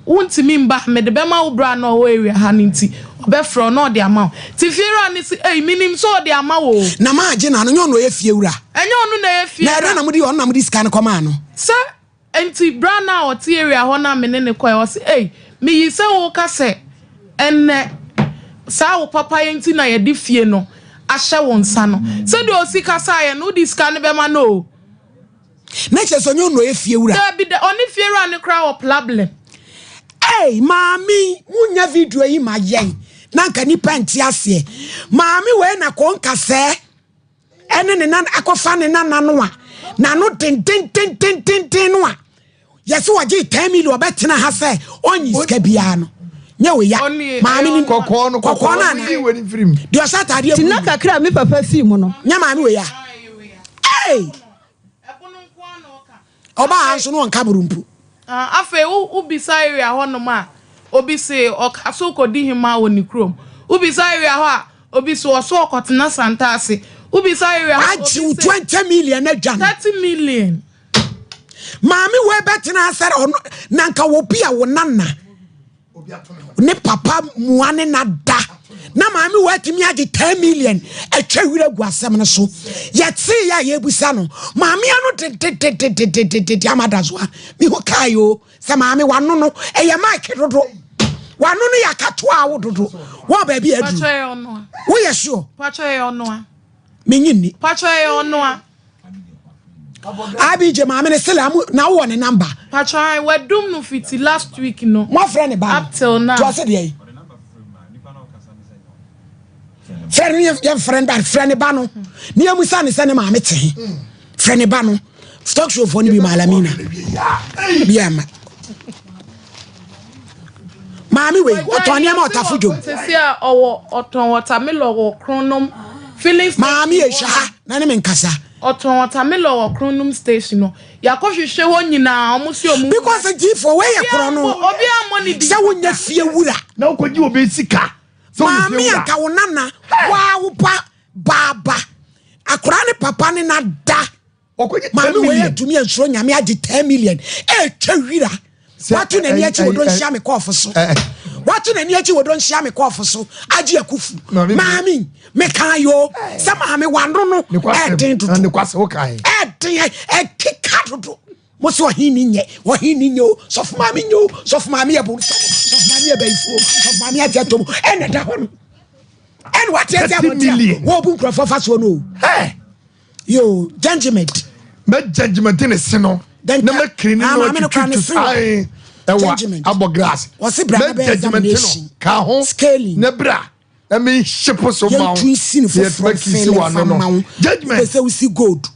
wunti mimba me de bema wo bra no area ha nti obefro no de ama ti fiera ni si minim so de ama wo na ma age na no nyo no ye fiewura enyo no na ye fiera na na mudi on na mudi scan command no se enti bra na o ti area ho na me ne ko o se me yi se wo ka se enne sa wo papa yenti na ye de fie no ahye wo nsa no se de o si ka sa ye no di scan be ma no na che so nyo no ye fiewura da bi de oni fiera ni kra o problem mami munya video yi ma yen na nka nipa nti ase mami we na konka se ene ne nan akofa ne nan no a na no ten no a yeso waje 10 million obetena ha se onyi ska bia no nya we ya mami ni kokko no na weni frim dio sata de tina kakra me papa fi mu no nya mami we ya oba anso no nka burumpu afe ubisa area ho no ma obi se okaso kodi hima oni krom ubisa area ho a obi so oso okotena Santasi ubisa area ho aji 20 million na dwan 30 million mami we betena asere na nka wo bia wo nana ne papa muane na da na mami we timi agi 10 million etwa wira gu asem ne so yeti ya yebusa no mami anu tete amadazo mi ho kayo se mami wanu no eye mike dodo wanu no yakatoa wo dodo wo ba bi adu wo ye sure pacho e ono a menyini pacho e ono a abije maame ne sele amu na wo ne number patron we dum no fiti last week no mo friend ba up till now to say dey friend ba no ni amusa ne sene maame te friend ba no stock show for ni bi malamina bia ma maami we oton ni ma otafudum se a owo oton watermelon wo kronom feelings maami e sha na ne me nkasa oton watermelon wo kronom station no yakohwehwe ho nyina omusi omu because for we ye krono obi amoni di se wonya fie wura na ukoji obi sika maami anka wonana wa wo pa baba akora ne papa ne na da maami we atumi ansuro nyame age 10 million e twawira watu na niachi wodon hia me kof so watu na niachi wodon hia me kof so age akufu maami me kan yo se maami wando no e den tutu ne kwase wo kan e den e kika tutu mo so hini nye sof maami nyo sof maami e bo sof maami e baifu sof maami age atom e na da hono en what is that wo bu nkrofo fa so no yo judgment ne sino na me krini no tutu ai ewa abo grass wasi bra be examination ka ho scaling na bra na me ship so ma you twin for no judgment pese we see gold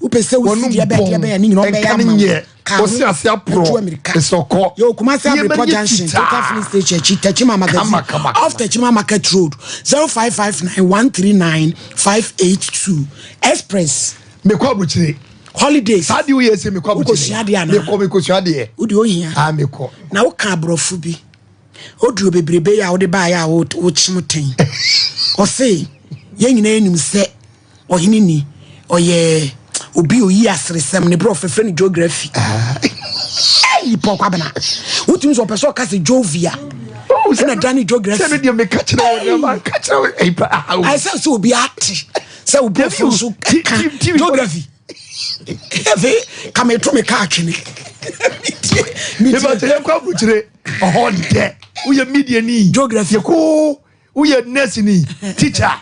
u pese we see dia be ni no be ya ma o si ase apro esoko yo kuma say Abripo junction total filling station Chitachima magazine off Techima market road 0559139582 express me ko abuchire holidays sadi we yesi me ko abuchire me ko suade udi ohia me ko na wo ka abrofu bi oduro bebrebe ya wo de ba ya wo chimuten o say ye nyina enim se ohini ni oye obi oyi asresem ne bro fefre ni geography eh pokwa bana utumi so person ka se jovia na dani geography se me dey me catch na catch na I say so obi ati se obi so geography eve kama to me ka atwene me ba tell kwa buchire oh de uye media ni geography ko uye nurse ni teacher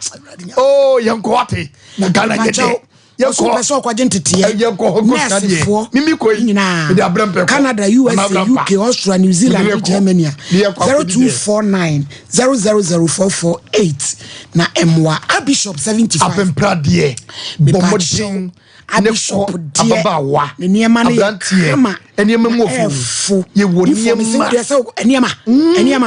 oh yanko ate na gana yede yanko person kwa jentete yanko hogo stadi mimi ko nyina de abrampe Canada USA UK Australia New Zealand Germany 0249000448 na emwa Bishop 75 apempra de bomodin Bishop ababawa niema ne kama eniema mofu ye wo niema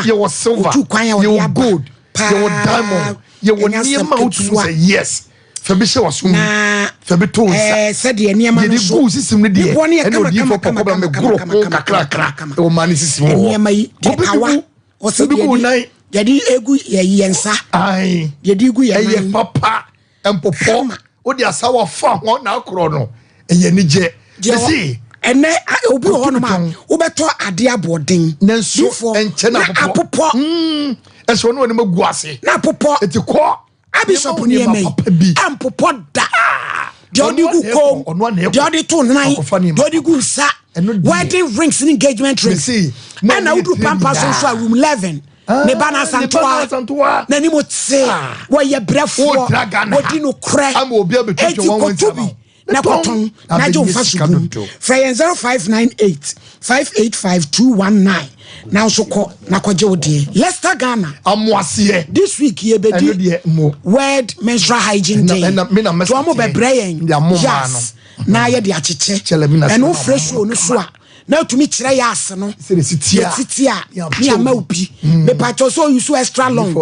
ye wo silver ye wo gold ye wo diamond ye wo niema utu say yes febishe wasum febitonsa said the niema no so go system ne de ene odi for kokoba me gro kakra o mani system niema yi de kawa o se de jadi egu ye yensa ai jadi egu ye papa empopo odi asawa fa ho na akro no eye ni je see ene obi ho no ma wo beto ade aboden nanso enche na apopo eso no ni magu ase na apopo eti ko Bishop ni eme ampopo da de odi gu kom de odi to nine de odi gu sa wedding rings and engagement rings and na udu pampa so room 11 ne bana santoa na ni motse wo ye brefo wo di no kre am obi abetwa 117 na koton na jo fa subu frey 0598585219 now so ko na kwaje wode Leicester Ghana amwase this week ye be di World Menstrual Hygiene Day to amo be brayen yes na ye de acheche eno fresh no so a na tumi kire ya ase no sitia ni ama obi me pacho so you so extra long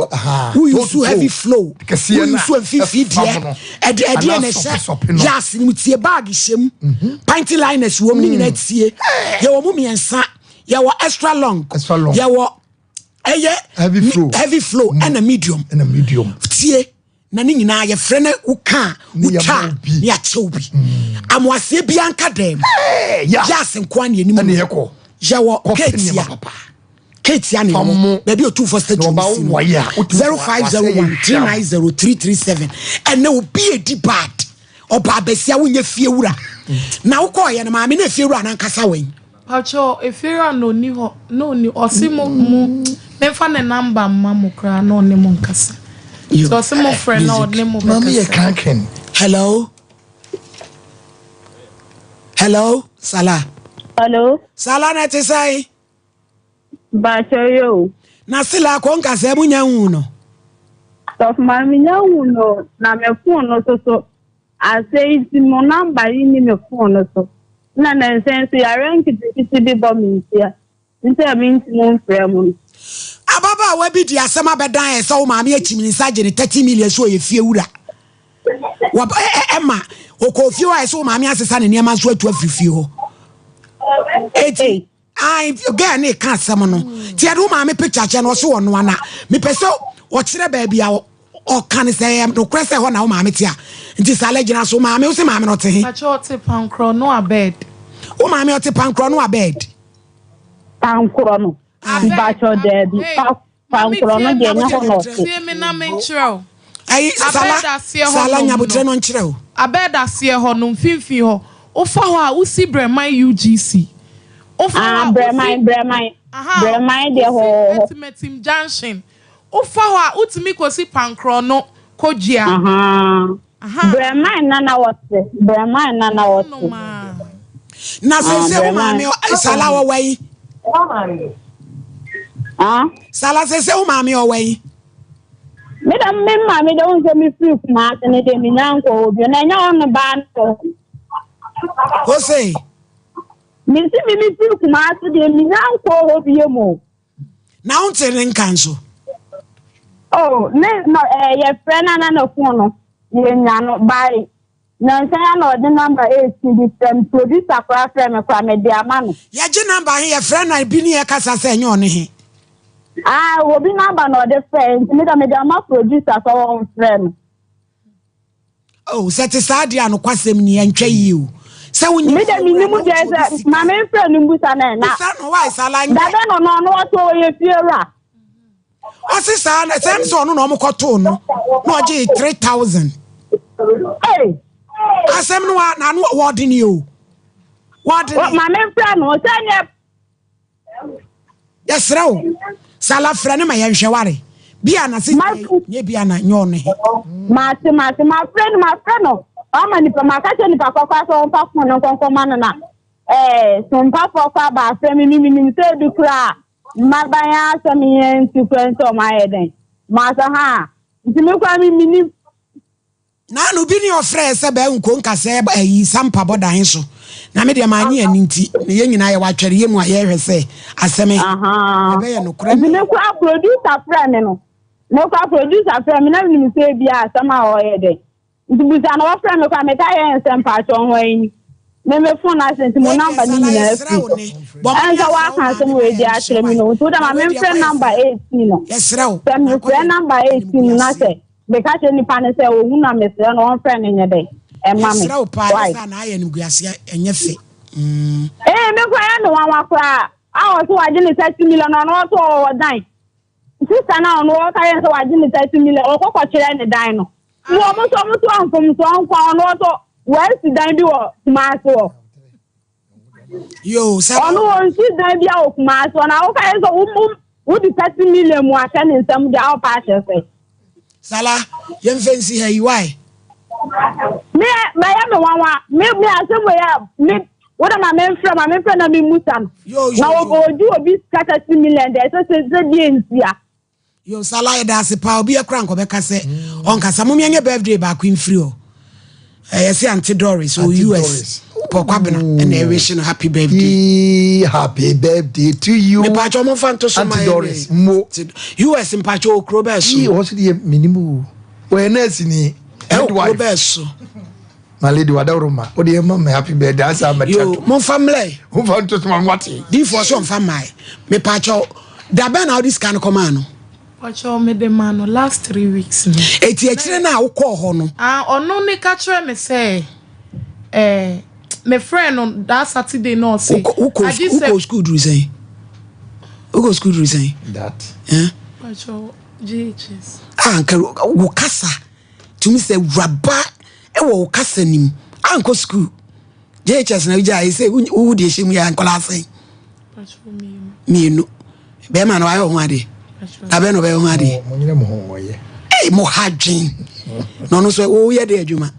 who you so heavy flow who you so feed there edi na sha yes ni mutie bag hyem pint liners wo ni na tie ye wo mu miensa ye wo extra long ye wo heavy flow and a medium tie na ni nyina ye frene uka uta ni achobi amwase bi anka dem yes nkwan ye nimu ne yeko ye wo ketia ni mo baby o 2 for state 0501390337 and na obi edi bad oba besia wonya fie wura na uko ye na ma me na fie wura na nkasa wen pacho efira no ni ho no ni osimo mu memfa ne number mamu kra no ne mo nkasa so some friend no ne mo mama ye kanken hello Hello, Sala. Hello. Sala na te sai. Bachoyo. Na sila ko nka se munya no. Of mami nya no na me phone no so. I say it's my number in me phone so. Na sense ya rank it be bomb here. Nti mean no frame. Ababa wa bi di asema bedan e so maami achimini sajene 30 million so ye fie wura. Wa Emma okofie wa so maami asesa ne niam so atu afifie ho. Eti ai ga na ka asem no. Ti adu maami picture che no so wono ana. Me pese o kire ba bia o kan se no kwese ho na wo maami ti a. Nti sale gina so maami o se maami no te he. Acho te pankro no abed. O maami o te pankro no abed. Pankro no. Bacho debi. Pankro no de na ho no. See me na menchro. Ai sala nyabotre no nkyerɛ o. Abeda sie ho no mfimfi ho. Ofa ho a usi breman UGC. Ofa breman de ho. Ultimate junction. Ofa ho a utimi kosi pankro no kojia. Breman na wote. Na se o maami sala wo wai. Sala se o maami o wai. Madam, me don't say me free smart and they me nanko, you know on the band. What say? Me see me free smart to the me nanko of you more. Now telling council. Oh, no, your friend and no phone. You not buy. No, say I know the number 8 to produce a craft from a crime, dear man. Your number here, friend, I've been here, Casa Senor. Will be number no the friends. Me da producer so on friend. Oh, satisfied no kwasem ni antwa yi o. Se wonyi me da minimu je ma me friend mbusa na. Sa no why sala nya. Da no to ye fiera. Osisa na sem so no no mkoto no. No je 3,000. Hey. Asem no na no wordini o. Wordini. Ma me friend no say yes raw. Sala frane ma yenhwe ware. Bia na se nye bia na nyo ne. Ma friend no. Ama ni pa makache ni pa kokwa so on pa fun no konkoma na. Sompa kokwa ba frame mi se du kra. Mabaya so mi en tu kwento ma eden. Ma so ha. Nti me kwa mi ni na no bi ni ofre se ba nko nkase yi sampa bodan so. Na me de ma anye ani nti ne ye nyina ye watwere ye mu aye hwe se aseme ebe ye no kura ne kwa producer friend no ne kwa producer friend me na ni se bia asama o ye de nti buza na wa friend me kwa me ta ye nsem pa cho ho yi me phone accent mo number ni na fi anga wa kan se mo di atre mi no to da ma me friend number 18 no yes raw me friend number 18 na se be ka che ni pa ne se o hu na me se no friend nye de mami why na aye nguase enye fe me kwa ya no wa kwa awo so waje ni 30 million no to dan sister na no ka ya so waje ni 30 million o ko kire ni dan no mo so anfom so anfa no to we si dan bi wo ma so yo sa ono won si dan bi o ma so na o ka ya so wo di 30 million mu aka ni nsam dia o pa che fe sala yem fancy hey why me wawa me asem ya me what am I friend na me mutam na oju obi scatter 2 million there so dey nsia yo sala da se pa obi akra nko be ka se on kasa mo me birthday ba queen free o yes Auntie Doris so US pokwabena and I wish you happy birthday to you me pa cho mo fanto so Auntie Doris mo US in pa cho okro be so he was the minimum we na sini Roberto. My lady Wadaruma, what do you mama happy birthday? That's our you, mon family. Who found to my what? Di for some family. Me pacho. Da ben how this can come on. Pacho me the man last 3 weeks. Eti ekire na wo call ho no. Ono ne ka kire me say me friend on that Saturday no say. Who go school do say? Who go school do say? That. Pacho GHS. Anka wo kasa. Tumi say raba e wo kasa nim. Anko school. JHS na uja I say who dey shame ya ankola say. Pacho me. Me no. Be man wa ho ade. Na be no be ho ade. Mo nyina mo ho ye. Eh mo hadwen. No so wo ye dey adwuma.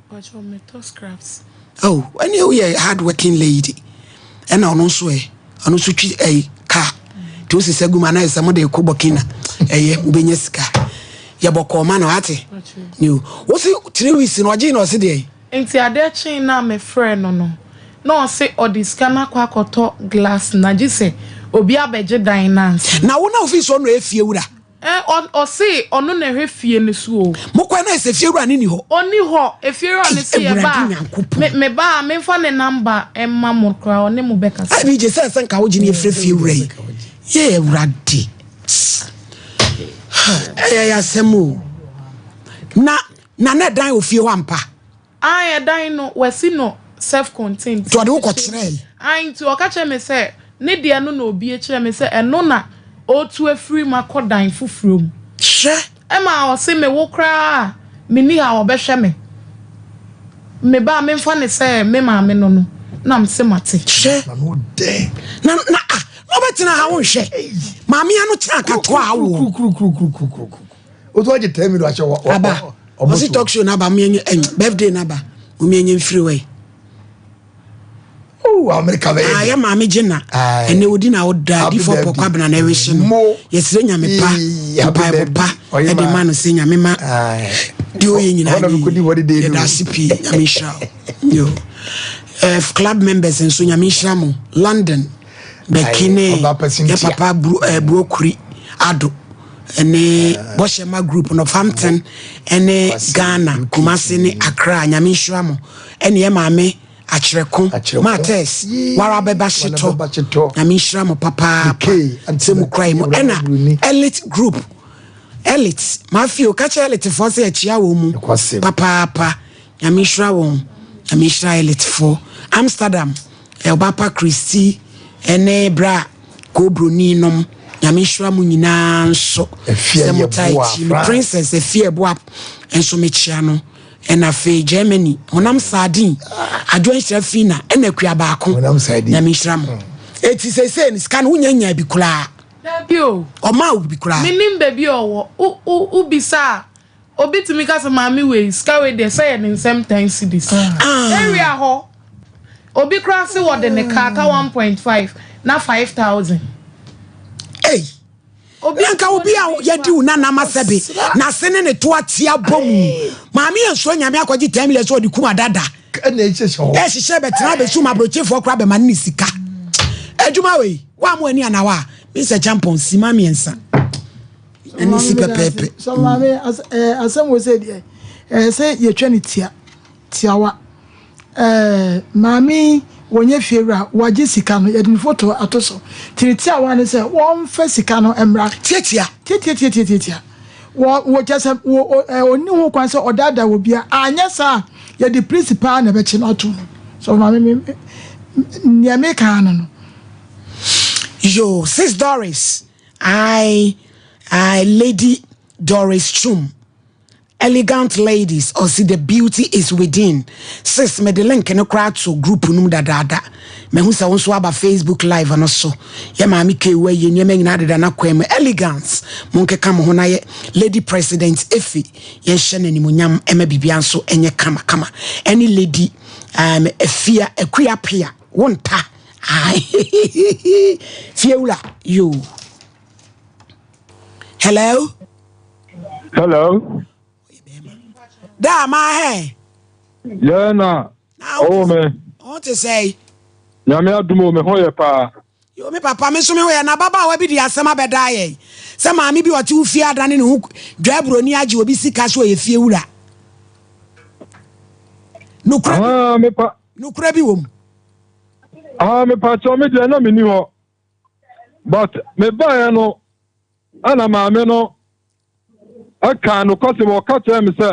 Pacho me to scraps. Oh, when you a hard working lady. And I also treat a car. To say gumana is some of the Kubokina, a Ubeneska. Yaboko man or ate. You what's it 3 weeks in Wajin or City? Ain't there chain now, my friend? No, I say, or this camera quack or talk glass, Najise, or be a better dinance. Now, one of his own refuda. Or say, or no, a refugee in the school. Mokwana is if you run in you. Only ho, if you're on the sea, a bar, me bar, me find a number, and mamma cry, or name Becca. I mean, just say, I would in few ray. Yeah, raddy. Eh, Semu. Na die of you wampa. I dino, was no self-contained. To a look at trail. I to a catcher me say, Nidia no be a chair me say, and nona, or to a free macodine for room. Sure. Emma, or say me walk cry, me near our beshame. Me ba me funny say, me ma me no. Nam se mate. Sure. No day. Na betina how she. Mami anu tanka to awo. O to je tell me do acho. Aba. O si talk show na ba me birthday na ba. O me enye freeway. Oh, America be. Ah, ya mami jina. Ene odi na oda di for pokwa bna na ewe no. Yesire nya me pa. Pa. E de man se nya me ma. Di o yin na. Ye da CP nya me sha. Yo. Club members in Sunyamishamo, London, Bekine, ya papa Brokuri, Ado, and Boshema group of Hampton, and Ghana, Kumasini, Accra, Nyamishamo, and Yamame, Achrekum, Mates, Warabe Bashito, Nyamishamo, Papa, and Semu Crime, and elite group. Elite, Mafio, catch elite for say a chiawum, Papa, Nyamishra, Nyamishra elite for. Amsterdam, Elbapa Christie, Enebra, Cobruninom, Yamishra Muninan, so a princess, a fear boap, and so Michiano, and a fay Germany. When I'm sardine, I joined Safina and a Quiabaco when I'm sad. Yamishram. It is a sense, can Unya be cla. You or mouth be cry. Meaning, baby, or be sa. Obit to me, cause mammy way, scoured the saying in some times cities. Area ho. Obi cross what the kaka 1.5 na 5,000. Hey. Obi anka obi a yedi una na masabe na sene ne to atia bom. Maami enso nyame akwaji 10 million so di kuma dada. Na eche so. E hihye betra be suma brochefo kra be man ni sika. Adwuma we, wa mo ani anawa. Mr. Champon sima miensa. Ani si pepepe. So maami asem we say say ye twa ni tiawa. Mami wonye fiera waje sika no yedin photo atoso titia wan say won fa sika no emra titia wo just oni ho kwan say odada wo bia anya sa yedi principal na be chi no to so mami nyame kan no yo sis Doris I lady Doris Chum. Elegant ladies, or see the beauty is within. Sis, me the link no crowd to group num da. Me who sa wonso aba Facebook live and also. Ye mami ke we ye nyeme nyina de na kwem elegance. Monke kam ho na ye lady president Efi. Ye hye na nimunyam ema bibia nso enye kama. Any lady efia ekuapia wonta. Ai. Fiula you. Hello? Hello? Da my hair. Yeah, na. Oh me. What to say? Nyame adumo me hoye pa. Yo me papa me so me hoye na baba wa bi di asema beda ye. Se maami bi wati ufie adane ne hu dwabro ni age obi sika so ye fie wura. Nukura. Me pa. Nukura bi wom. Me pa cho me de na me ni ho. But me ba ya no ana maame no aka no kwase mo ka tell me say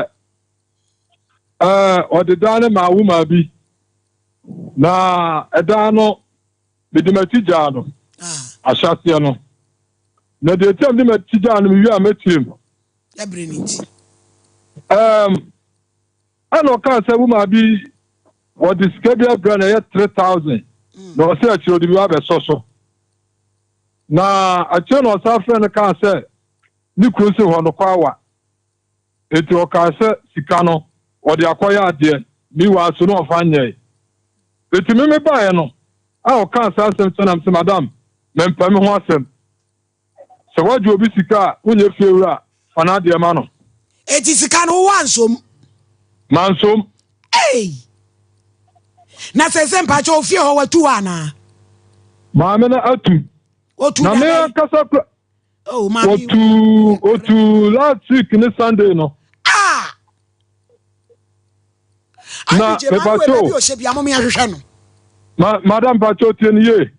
odedane ma wuma bi na edano bidimatija no ashase no na de tem de matija no wi ametim ebreniti ano ka se wuma bi what the schedule brand ya 3,000 no se achiro di wa be soso na achiro no sa friend ka se ni krusi ho no kwawa eti o ka se sika no o de akoya ade mi wa so no ofanye eti me buy no a o kan sa asem so na me madam me mpa me ho asem so waju obi sika unye fiewura fana de ma no eti sika no wansom mansom na se mpa cho fie ho watu ana ma me na atu otu na me kasa oh ma otu last week ni Sunday no na me pacho madam pacho tieni ye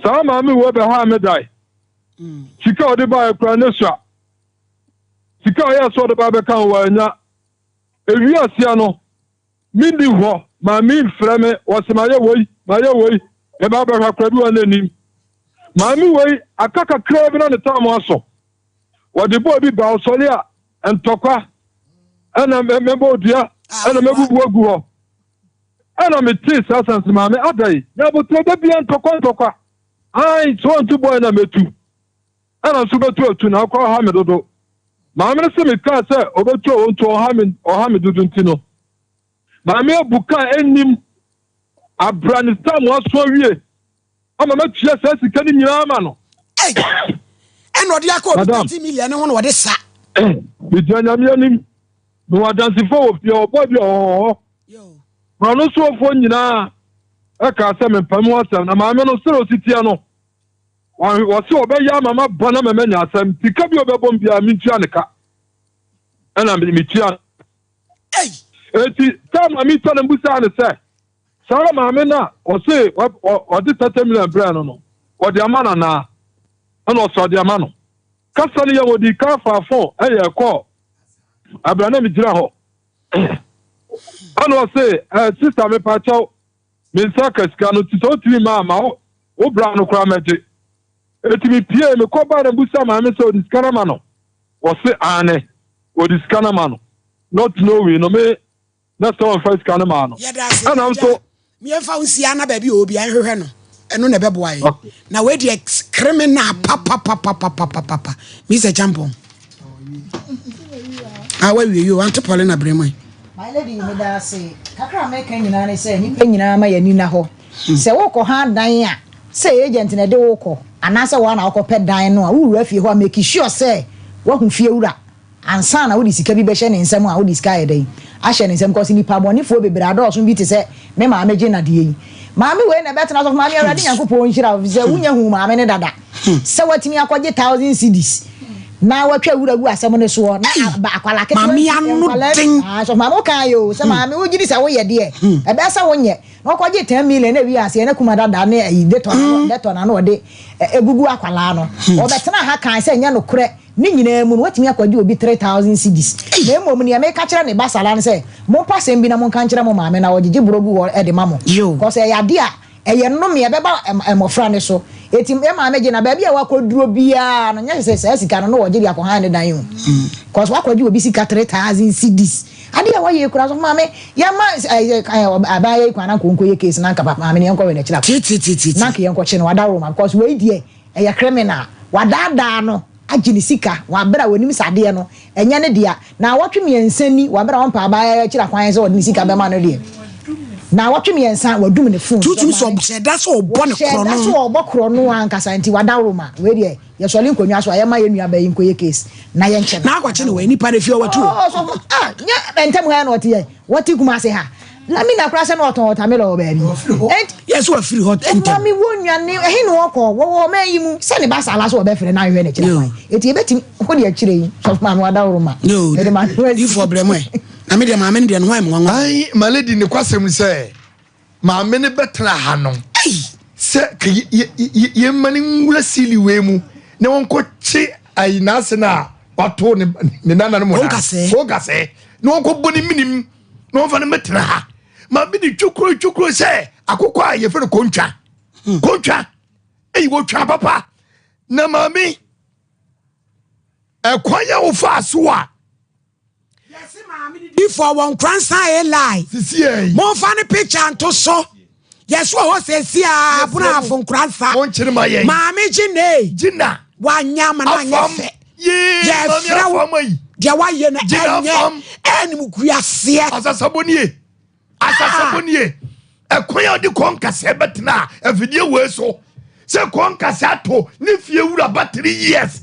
sa ma mi wo be ha me dai sika odi ba ekra ne sua sika ya so odi ba be kan wa nya ewi asia no mi di ho ma mi freme wo se ma ye woi e ba ba kra bi wa nanim ma mi woi akaka kra bi na ne tam aso wo de bo bi ba osole a entokwa ana membo dia ana mebubu agu ho ana me tis asanse ma me adai ya bo to da bia ntokwa ai so ntu boy na metu ana so betu atu na akwa ha me dodo ma me se me ka se obetu ontu ha me dodo ntino ma me buka enim Afghanistan wa so wie ama ma tua se sika ni nyina ma no eno de akọ 20 million ho no de sa bi janya mi anim no wadansifo wo fie obodi no so fo nyina e ka se me pamu asem na ma me no sero sitia no wo se obeya mama bona me menya asem tika bi obebom bia mi tua ne ka ana mi tua eti tama mi tana mbusa ne se sara ma me na o se o di 30 million brand no o di amana na ana o so di amano kasa ne ye wo di ka fa fo e ye ko abrana mi gira ho ano say sister me pa chaw me saka ska no ti so ti ma o bra no kra meje eti mi pie me ko ba na busa ma me so diskana ma no o se ane o diskana ma no not knowing no me na so first kana ma no ana so me fa unsia na ba bi obi an hwehwe no eno na bebo aye na we di criminal papa mi se champion we you want to pole na bremo my lady me da say kakra make nyina ne say nipa nyina ma yani na ho se wo ko ha dan a say agent na de wo ko anase wo na wo ko pe dan no a wo wura fie ho make sure say wo hu fie wura ansa na wo di sika bi be hye ne nsam a wo di sika ye dan a hye ne nsam ko si nipa boni fo bebre adọọso bi te say me ma meje na de yi maami we na betena so maami awade yankopon hira ze wunya hu maami ne dada se watimi akọje 1000 cedis na watwa wura gu asem ne so na akwala ke maami anu den so maami kan yo se maami wo gidi sa wo ye de e be sa wo nye na akọje 10 million na wi ase na kuma dada na deto na no de egugu akwala no o betena ha kan se nya no kure ni nyina mu no watimi akọje obi 3000 cedis na emom ne me ka kire ne basala ne se mo pasem bi na mo kan kire mo maami na wogege brogu wo e de mamo cause e yade a eye no me beba emofra ne so eti me maami je na ba bia wakoduro bia no nya se sika no wo gidi akohan ne dan yo cause wakọje obi sika 3000 cedis ade a waye kura so maami ya ma abaye kwana konko ye case na nka papa maami ne enko we na kira na ke enko che no wada roma because we die eye criminal wadada no agini sika wabra wonim sade no enya ne dia na watwe miensani wabra won pa abaye kira kwan se wodi sika be ma no dia na watwe miensa wadum ne phone tutu so da so obo ne kro no da so obo kro no ankasa nti wada roma we dia ye so linkonwa so ye ma ye nua ba yin koye case na ye nche na akwache ne we nipa ne fie watu nya entem ha na ote ye wati kuma se ha la mi na kra se no oton otamelo oba bi yes we free hot entem mami wonua ne he no okọ wo ma yi mu se ne ba sala so oba fere na hwe ne kira kwan eti ebeti ko de akire yi so ma wada roma no de ma di for bremo na me de ma me de no ho am ai my lady ne kwasem se ma me ne betra ha no se ye mani ngula sili we mu ne won ko chi ai na se na wato ne nana no mo na ko kase ne won ko boni minim ne won fa ne metra ha ma bi di chukro se akokwa ye fe kontwa wo twa papa na mami kwanya wo fa so a before one grandson a lie mo fa ne picture anto so yes wo se sia buna afon grandson won chire ma ye maami gina wanya ma na anya fe ye mami afamai dia wa ye na enye enim kuase asasabonie Akoya di konkasa betina afidie we so. Se konkasa to ne fie wura ba 3 years.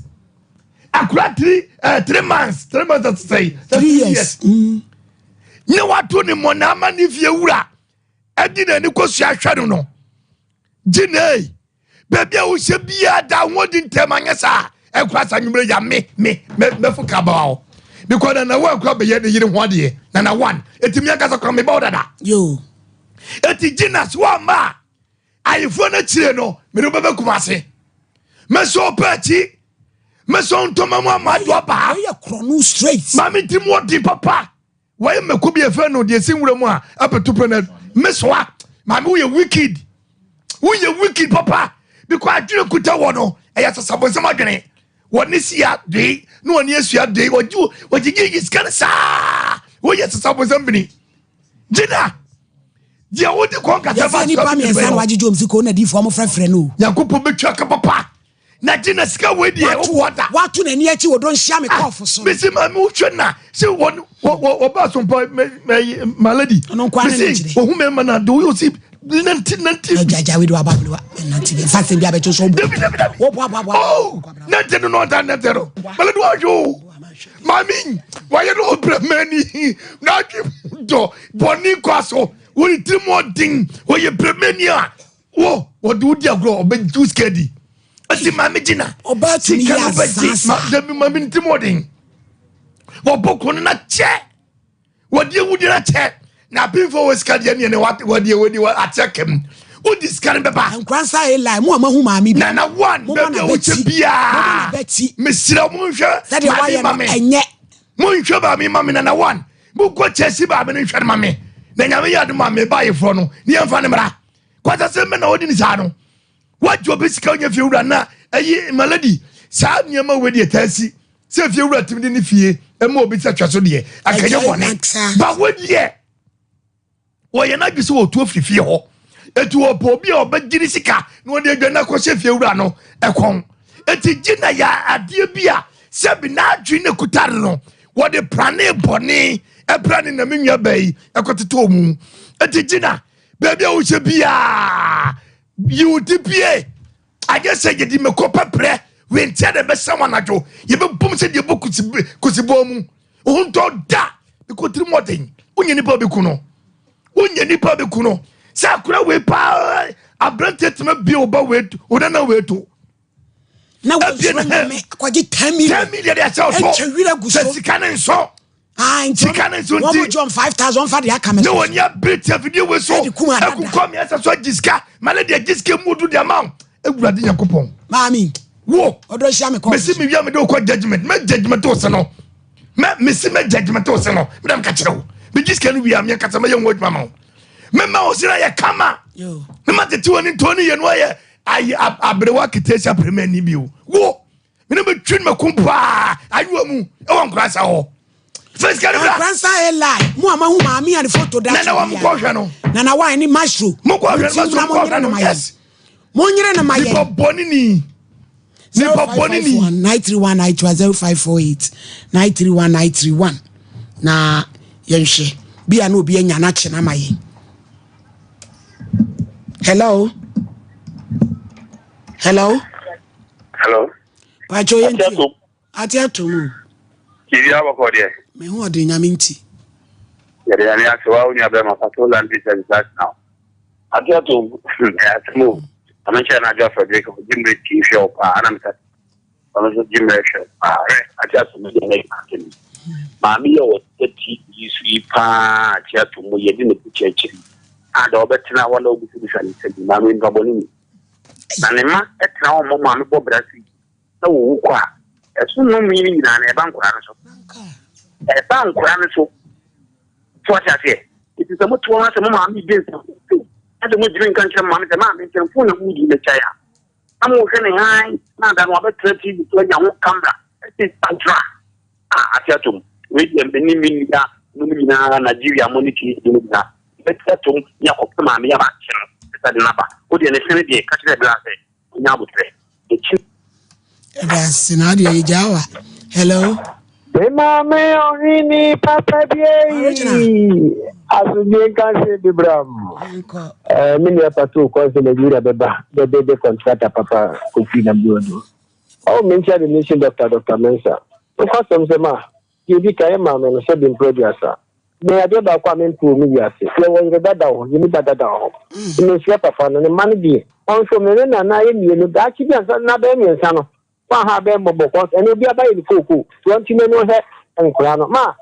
Akura 3 months to say 3 years. Ne wato ni monama ne fie wura. Adi na ni kosu ahwe no. Gine. Baby a wo se bia da wodi ntemanya sa. Akura sa nwumre ya me fuka ba. Because na wa akura be ye de yire ho ade. Na one. Etimi akasa kwa me ba odada. Yo. Eti Ginas wa ma. Ayefo na chire no. Me no bebe kumase. Me so pachi. Me so ntoma mo amado ba. We crono straight. Mami ti mo di papa. Why me ko bi efe no de sinwure mu a apetu pena. Me so a. Mami we wicked. We wicked papa. Because adwene kuta wo no. Eya sasabonsam adwene. Woni sia de. No woni asua de. Wojigi scan sa. Wo yes sasabonsam bini. Gina. Dia wodi konka ta fa. Ni pa me san wagigi omsiko na di fo mo frefre no. Yakopo betwa ka papa. Na Gina sika we di e wota. Watu na ni achi wo don hia me cough so. Me se ma me hwe na. Se wo ba so mpa malady. No kwa na nchire. Wo hu me ma na do you see nanti jaja we do ababluwa nanti be fa se bia be to so bo. Oh, nanti no da nanti ro. Malady wa jo. Mami, why you no bremeni? Na ki do boni kwaso. We timo ding, we ye bremenia. Wo do dia gro obe ju skedi. Ati mami Gina. Oba tu ni ya sasa. Mami timo ding. Wo boko na che. Wo die wudi na che. Na pinfo we skadi ne what we attack him. Who this can be back? Nkwansa e lie mo amahu mami bi. Na one baby o che bia. Mesira mo hwe. Say why mami enye. Mo hwe ba mi mami na one. Mo go chesi ba mi hwe mami. Na nyame yadu mami ba ye fro no. Ni emfa ne mra. Kwata se me na odi ni sa no. What job is ka onya fie wura na ayi malady. Sa nyama we de tasi. Se fie wura tim de ni fie. E mo obi sa twaso de. Akanye bone. Ba we de. Wo ye na gbiso wo tu afifie ho. Etu opo bi obagiri sika no de adwana ko hye fie wura no ekon eti Gina ya ade bia se bi na adwi ne kutare no wo de prane boni e prane na menwa bai ekoteto mu eti Gina baby a wo hye bia you dipie I just say ye di me ko pepre we ntia de be someone ajo ye be bum se de kusibo mu unto da be ko tiri modern unye ni pa be kuno unye ni pa be kuno Sakura we pa abrantetme bi oba wetu odana wetu na we kwaji 10 million dey sell so sika na nso sika na nso ti John 5000 for the account no one ya bit video we so akukọ me asa so giska male dey giska mudu the amount egurade yakopon mami wo odo hia me ko mesi me wia me do ko judgment me judgment o se no me si me judgment o se no me dam ka kire wo be giska no wia me kasa me ye wo dwama Mema osira ya kama. Yo. Mema tetu ni Tony ye no ye abrewa kitesha premier ni bi wo. Me be twin me kumpa ayu mu e won krasa ho. First carry bra. Krasa e lie. Mu ama hu ma mi an photo da. Na wa mu ko hwe no. Na wa ni mushroom. Mu ko hwe mushroom. Yes. Mo nyire na maye. Ni boni ni. Ni boni ni. 931920548 93191 na yenhwe. Bia na obi anya na che na maye. Hello. Hello. Pacho yenti. Atiato mu. Kiria bakode. Me hu ode nyame nti. Yere ya ni akwa unya be ma patola ndi service now. Atiato mu. Amancha na ja Frederick Jimbe chief yo pa ana mta. Amancha Jimbe show. Atiato mu de na kakeni. Mami yo 30 years pa atiato mu yedi ne kuchechi. And obetina wala obusushani sebi mami ngaboni nanema etina o mama me bobrasi na wo kwa esu no mi ni na e bankura no so e bankura no so forta fe it is a much one say mama mi dey so and mo drink kan chem mama say mama chem phone na mu di me chaya am wo hwe ne han na da no abetra tv to nya ho camera it is tantra atiatum we dem ni mi ya no mi na Nigeria money ni na betum yakop ma me yaba kire sa de naba o de ne fene de ka kire bla se nya butre That's not your jawa. Hello. Mame onini papa biye. Asuje kanse bibram. Mini apatu kwa se Nigeria beba. Bebe contractor papa kofi na buodo. Oh, mention the nation Dr. Mensa. Because some sema, you be kaya mama no se bin producer. Me ade ba kwa men to me yase. Se won ga dada ho, ni dada ho. Me se papa no man bi. On so me na ye mi no da chi bi ansa na ba mi ansa no. Wa ha be bobo cause eno bi aba ni koko. 20 me no he enkura no. Ma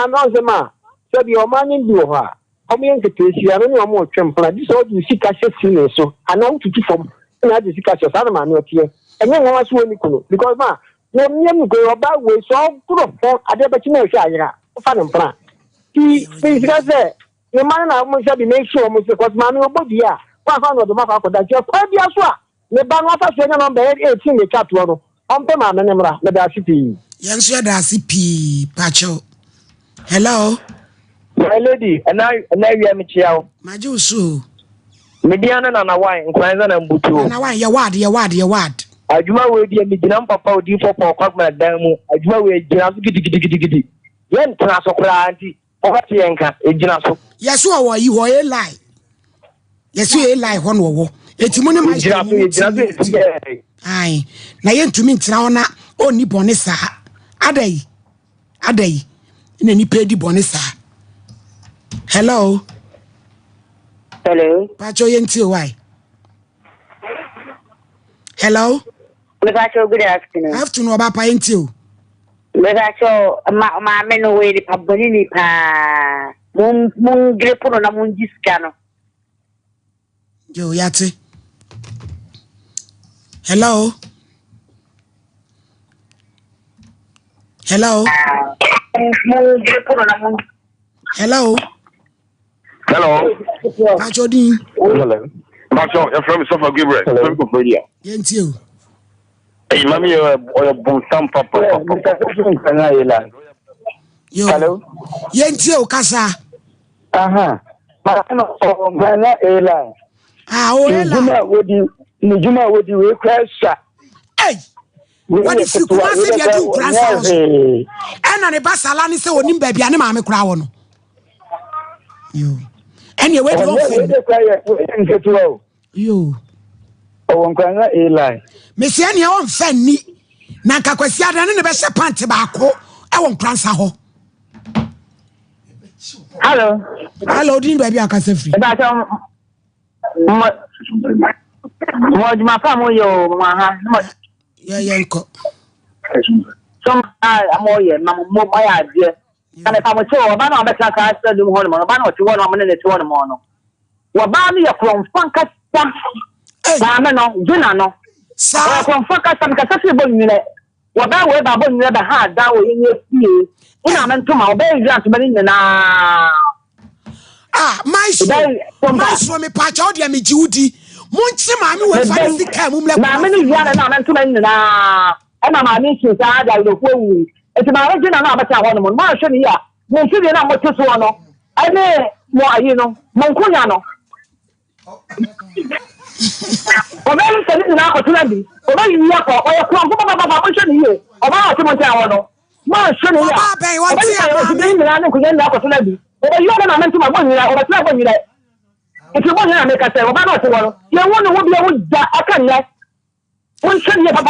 no se ma. Se bi o man ni bi ho a. Omo yen ketesi ano ni omo twempla. This all you see cash sino so. Ana ututu fom. Na di sika so sa na ma no tie. Enye nwa so ni kuno because ma no nyem go oba we so kuro fo ade ba chima hwa ayira fa no mpra ti sika se no man na mo sha bi make sure mo se cause ma me obodi a wa fa no do ma fa koda je kwa bia so a me ba no fa so nya number 18 me chat wo no ompe ma me nemra me da sipi yen so da sipi pacho hello my lady and I we am chiao maji usu mediana na wine nkwanza na mbutu na wine ya wad adwuma we dia me gina papa odi for kwagma dan mu adwuma we gina so gidi yen tra so kra anti o hati yenka e gina so yeso wo yi ho e lie yeso e lie ho no wo etimu ne mai ai na yentumi ntra ona oni bone sa adai na ni pedi bone sa hello pacho yenti why hello Megacho, good afternoon. Afternoon, Papa, ain't you? Megacho, my men away the Pabonini pa Moon Grepo on a moon discano. Yo, Yati. Hello? Hello? Hello? Hello? Pacho Dean. Hello? Pacho, you're from Sompa Gabriel. Hello? Ain't you? Hey, mommy, or Sompa Papa. Hello? Yentio Casa. Aha. Mana ela. Nijuma wodi we kwasha. Hey. What if you come say dia do transfer? And na ne basala ni say onim ba bia ne ma me kura wo no. Yo. Anyway, we don't fail. Yo. Owonkwana ela. Mesi ane o mfa ni. Na nkakwasi adane ne be hye pant ba ko e won kransa ho. Hello, din ba bia akasa free. Mo juma pa mo yo mo ha. Yeah, nko. Some mo ye mo ya die. Kana pa mo che o ba na be ka ka study mo ho no ba na o ti wo no mo ne ti wo no mo no. Wo ba mi ye from fanka sa. Ba me no juna no. Sa from fanka sa ka sa se bo nyire. Wo ba we ba bo nyire ba ha da wo ye fie. Ina me ntoma o be yi atuma ni na. My me pacha o dia me jiudi. Munchi maami we fa sika mum le. Na me ni ya na me ntoma ni na. E na ma ni shi sa da lo ko wu. E ti ma re jina na abata ho no mo. Ma hwe ni ya. Mo fi na mo teso no. Ane mo ayi no. Mo nkunya no. O be ni se ni na ko tuna bi. O be yi ya ko o ye kron ko baba mo hwe ni ye. O ba o ti mo ta ho no. Ma hwe ni ya. Baba be won ti ya ma me. Ni na ko je na ko tuna bi. O be yo na me ntoma bo ni o be tuna bo ni le. If you want to make a say, we're not one. You want to be able to akan ya. One should have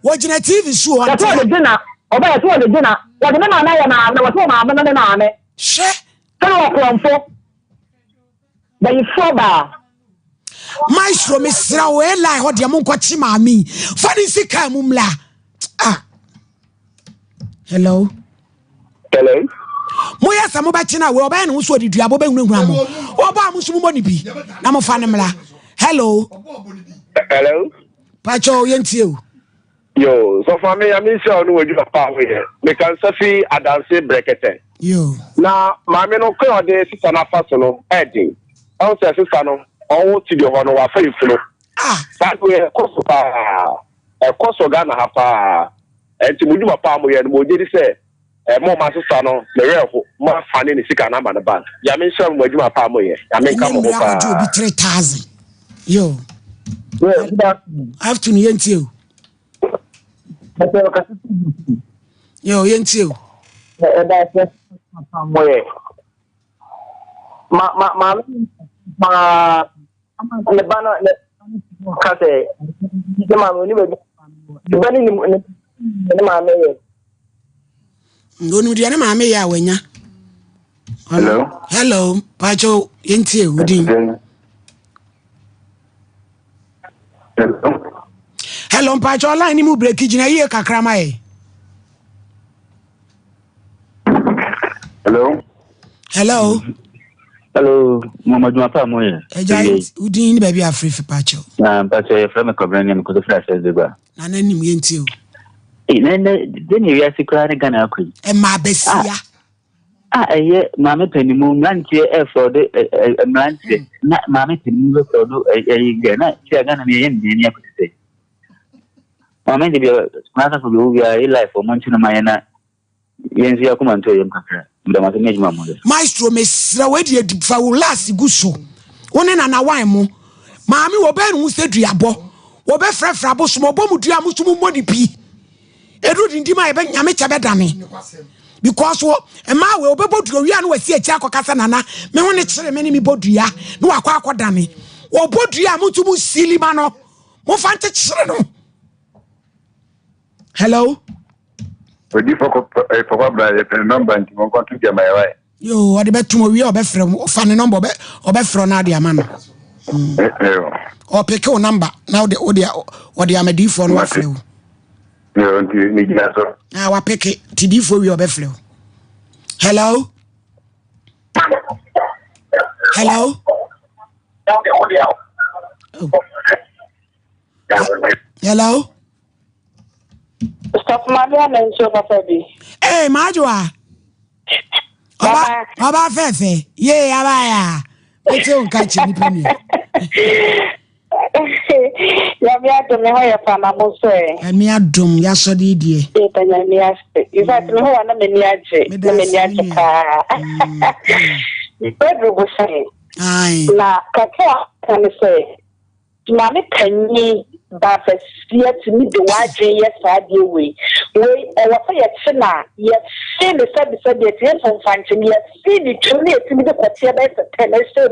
watching a TV show. That's what the dinner. Or that's what the dinner. What the man I am, there was one man. Shit. But you saw that. Maestro, Miss Rawela, what your monk watching me. Funny sick, mumla. Hello. Hello. Moya samu ba china we oba no so didua bo ba hunhura mo oba amusumu boni bi na mo fa ne mla hello pacho yentie o yo so for me I mean say no wadu papa we me kan safi adanse brekete yo na ma me no ko de sisa na fa so no edin on say sisa no on ti de ho no wa fa ifuno that we koso ga na ha pa enti mudu papa mo ye no mo je di say more my sister no the real more funny in the sick and I'm the band. Ya mean some where you are palm here. I mean come over 3,000. Yo. Afternoon you. Yo, yentiu. Hello, Pacho, yentiu, udin. Hello, Pacho, line mu break jina ye kakrama e. Hello. Hello, Mama Jumapa Moye. Udin ni baby afri fi Pacho. Pacho e frame kobrani am ko flash de ba. Na nanim yentiu. Nene deni wi asikra ne Ghana akui. E ma besia. Eye mama penimu nantie e for de nantie na mama penimu for do na tia Ghana ne yen de ni akute. Mama de bi na for bi wi life for month na mayena yenzi yakuma nto yem kakra. Maestro mesra we de fa wo last guso woni na wan mo maami wo be nu se duabo wo be frafra bo so mo mu dua mo so mo moni pi edu dindima e be nyame chebe dane because wo e ma we obe bodua wi anu wasi echi akokasa nana me ho ne kire me ni mi bodua no akwa akodane wo bodua mo tumu silima no mo fa nte kire no. Hello. Number nti mo kontu dia my way. Yo, ade betumo wi obefrɛ mo fa ne number obefrɛ na ade ama no. O pick your number now the amadi for no afrɛ wo. Yo, nti ni gina so. Wa pick TD for wi obefrɛ wo. Hello. Hello. Hello. Stop my and so baby. Hey, Majua. Oba fefe. Ye abaya. Ete on catch ni pemi. Ya mi adum me ho ya fa na mo so e. Mi adum ya so de die. E tanya mi aste. In fact me ho na me ni age. Me ni age ka. Pedro go say. Ai. Na kakwa kan say. Na me kanyi ba fa sia ti mi de wadwe ye sa de we e wa fa ye china ye se le sabi de tie fon fanchi ye se ni tuni ti mi de kwatia ba se tele se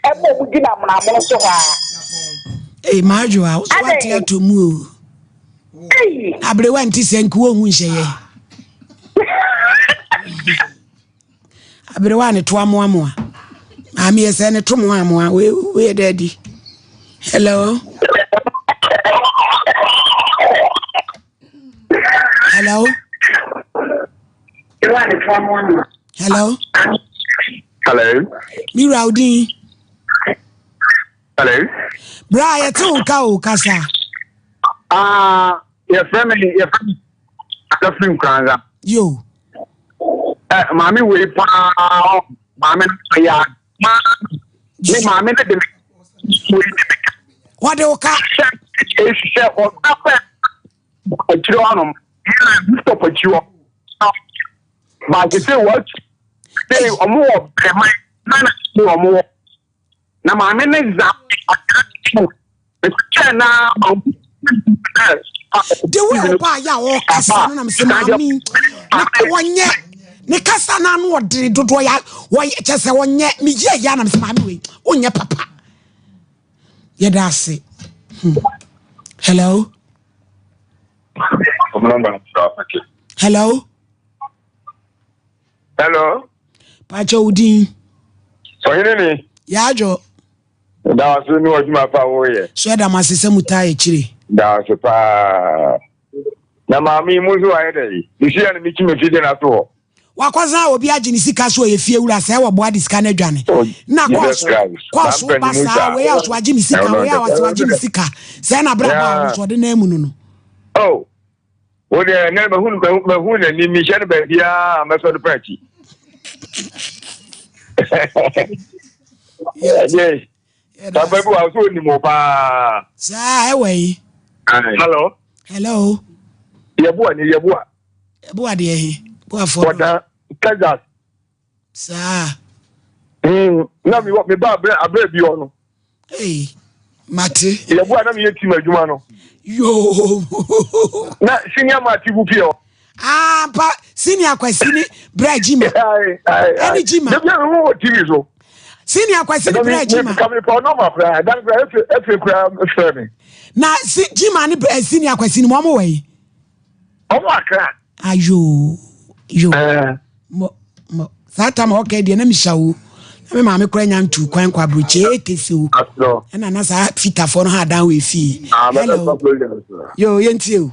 e mo mu di na mo so ha eh Majua so atia to mu abrewa nti senku wo hu nhye abrewa ne to amoa ami ye se ne to mo amoa we daddy. Hello. Hello. Hello. Hello. Mi Raudi. Hello. Bra ya tu ka o kasa. Your family suffering kanga. Yo. Mami we pa mami ya ma ni mami na de what do ka she o ka achiro anom stop achiro ba ke say what say omo prema na omo na mami na za na the way pa ya o kasa na me say mami na wonye ne kasa na no ode dodo ya wo chese wonye me ye ya na me say mami we onye papa yeah, that's it. Hello. Hello. Hello. Pacho Udin. So you yeah, Joe. That was no what my power. So that must say mutai chiri. That's a pa. Na mami muzu aede. You see an meeting me feeding at all. Wakwaza obi agini sika so ye fie wura sai wo boa diska na dwane na course basa we ya so agini sika we ya so agini sika sai na bra ba so de na emu no oh wo de na ma hu na ni mi shere ba bia ma so de party yes ta ba bu wa so ni mo pa sa ewe hello hello yebu de ehi What Texas? Sir. Na mi what me ba abre bi ono. Hey. Mate. Ye bu na mi yeti madwuma no. Yo. Na senior matibu pio. Ah, pa senior kwasini brajima. Any jima. Dem ya wo TV so. Senior kwasini brajima. Come for normal pra. Dan every pra frame. Na jima ni senior kwasini mo we. Omo akra. Ayo. Yo. Mo sata ma okay de na mi shawo. Na me ma me kura nyantu kwan kwa broche kesiu. Na na sa fita for no ha dan we fi. Hello. Yo yenti o.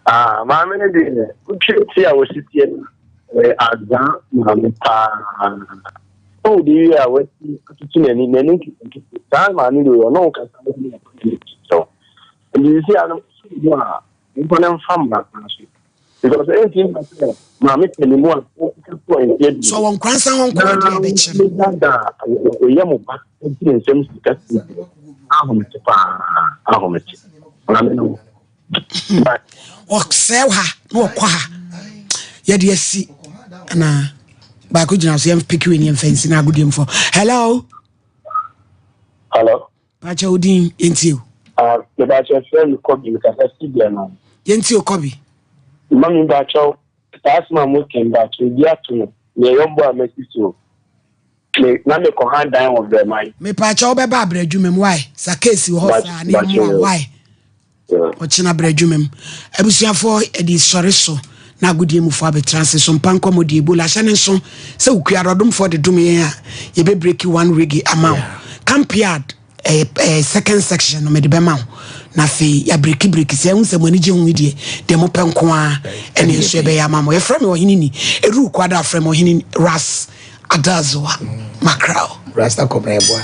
Maame ne de uchi a wositie azan maame pa o di ya woti tutu nani ta maame do no ka so you see ano wa important family because anything maame tell me one so won kwansa hon ko de be che da o yemu ba tin sem sikasi ahomete pa ahomete maame no Oxel ha no kwa ha ye de asi na ba ko jina so yem pick we ni fancy na agudem for hello Pacha Odin yentio the Pacha friend Kobi ka festi dia na yentio Kobi mami Pacha tasma mo ken ba to dia to no ye yombo amesiso me na me ko hand down of the mind me Pacha obeba abradwumem why sakesi ho sa na mo why Ochina brejumem abusuafo edi sore so na agudie mu fo abetranse so Sompa Nkomo de ebola hye ne so se ukua rodom for de dum ye a ye be break one rig amount campiad second section no me de be ma na fe ya break se hu se mani je hu die de mo penko a ene so be ya ma mo ye frame ohinini eru kwada frame ohinini ras adazoa macro rasta kobreboa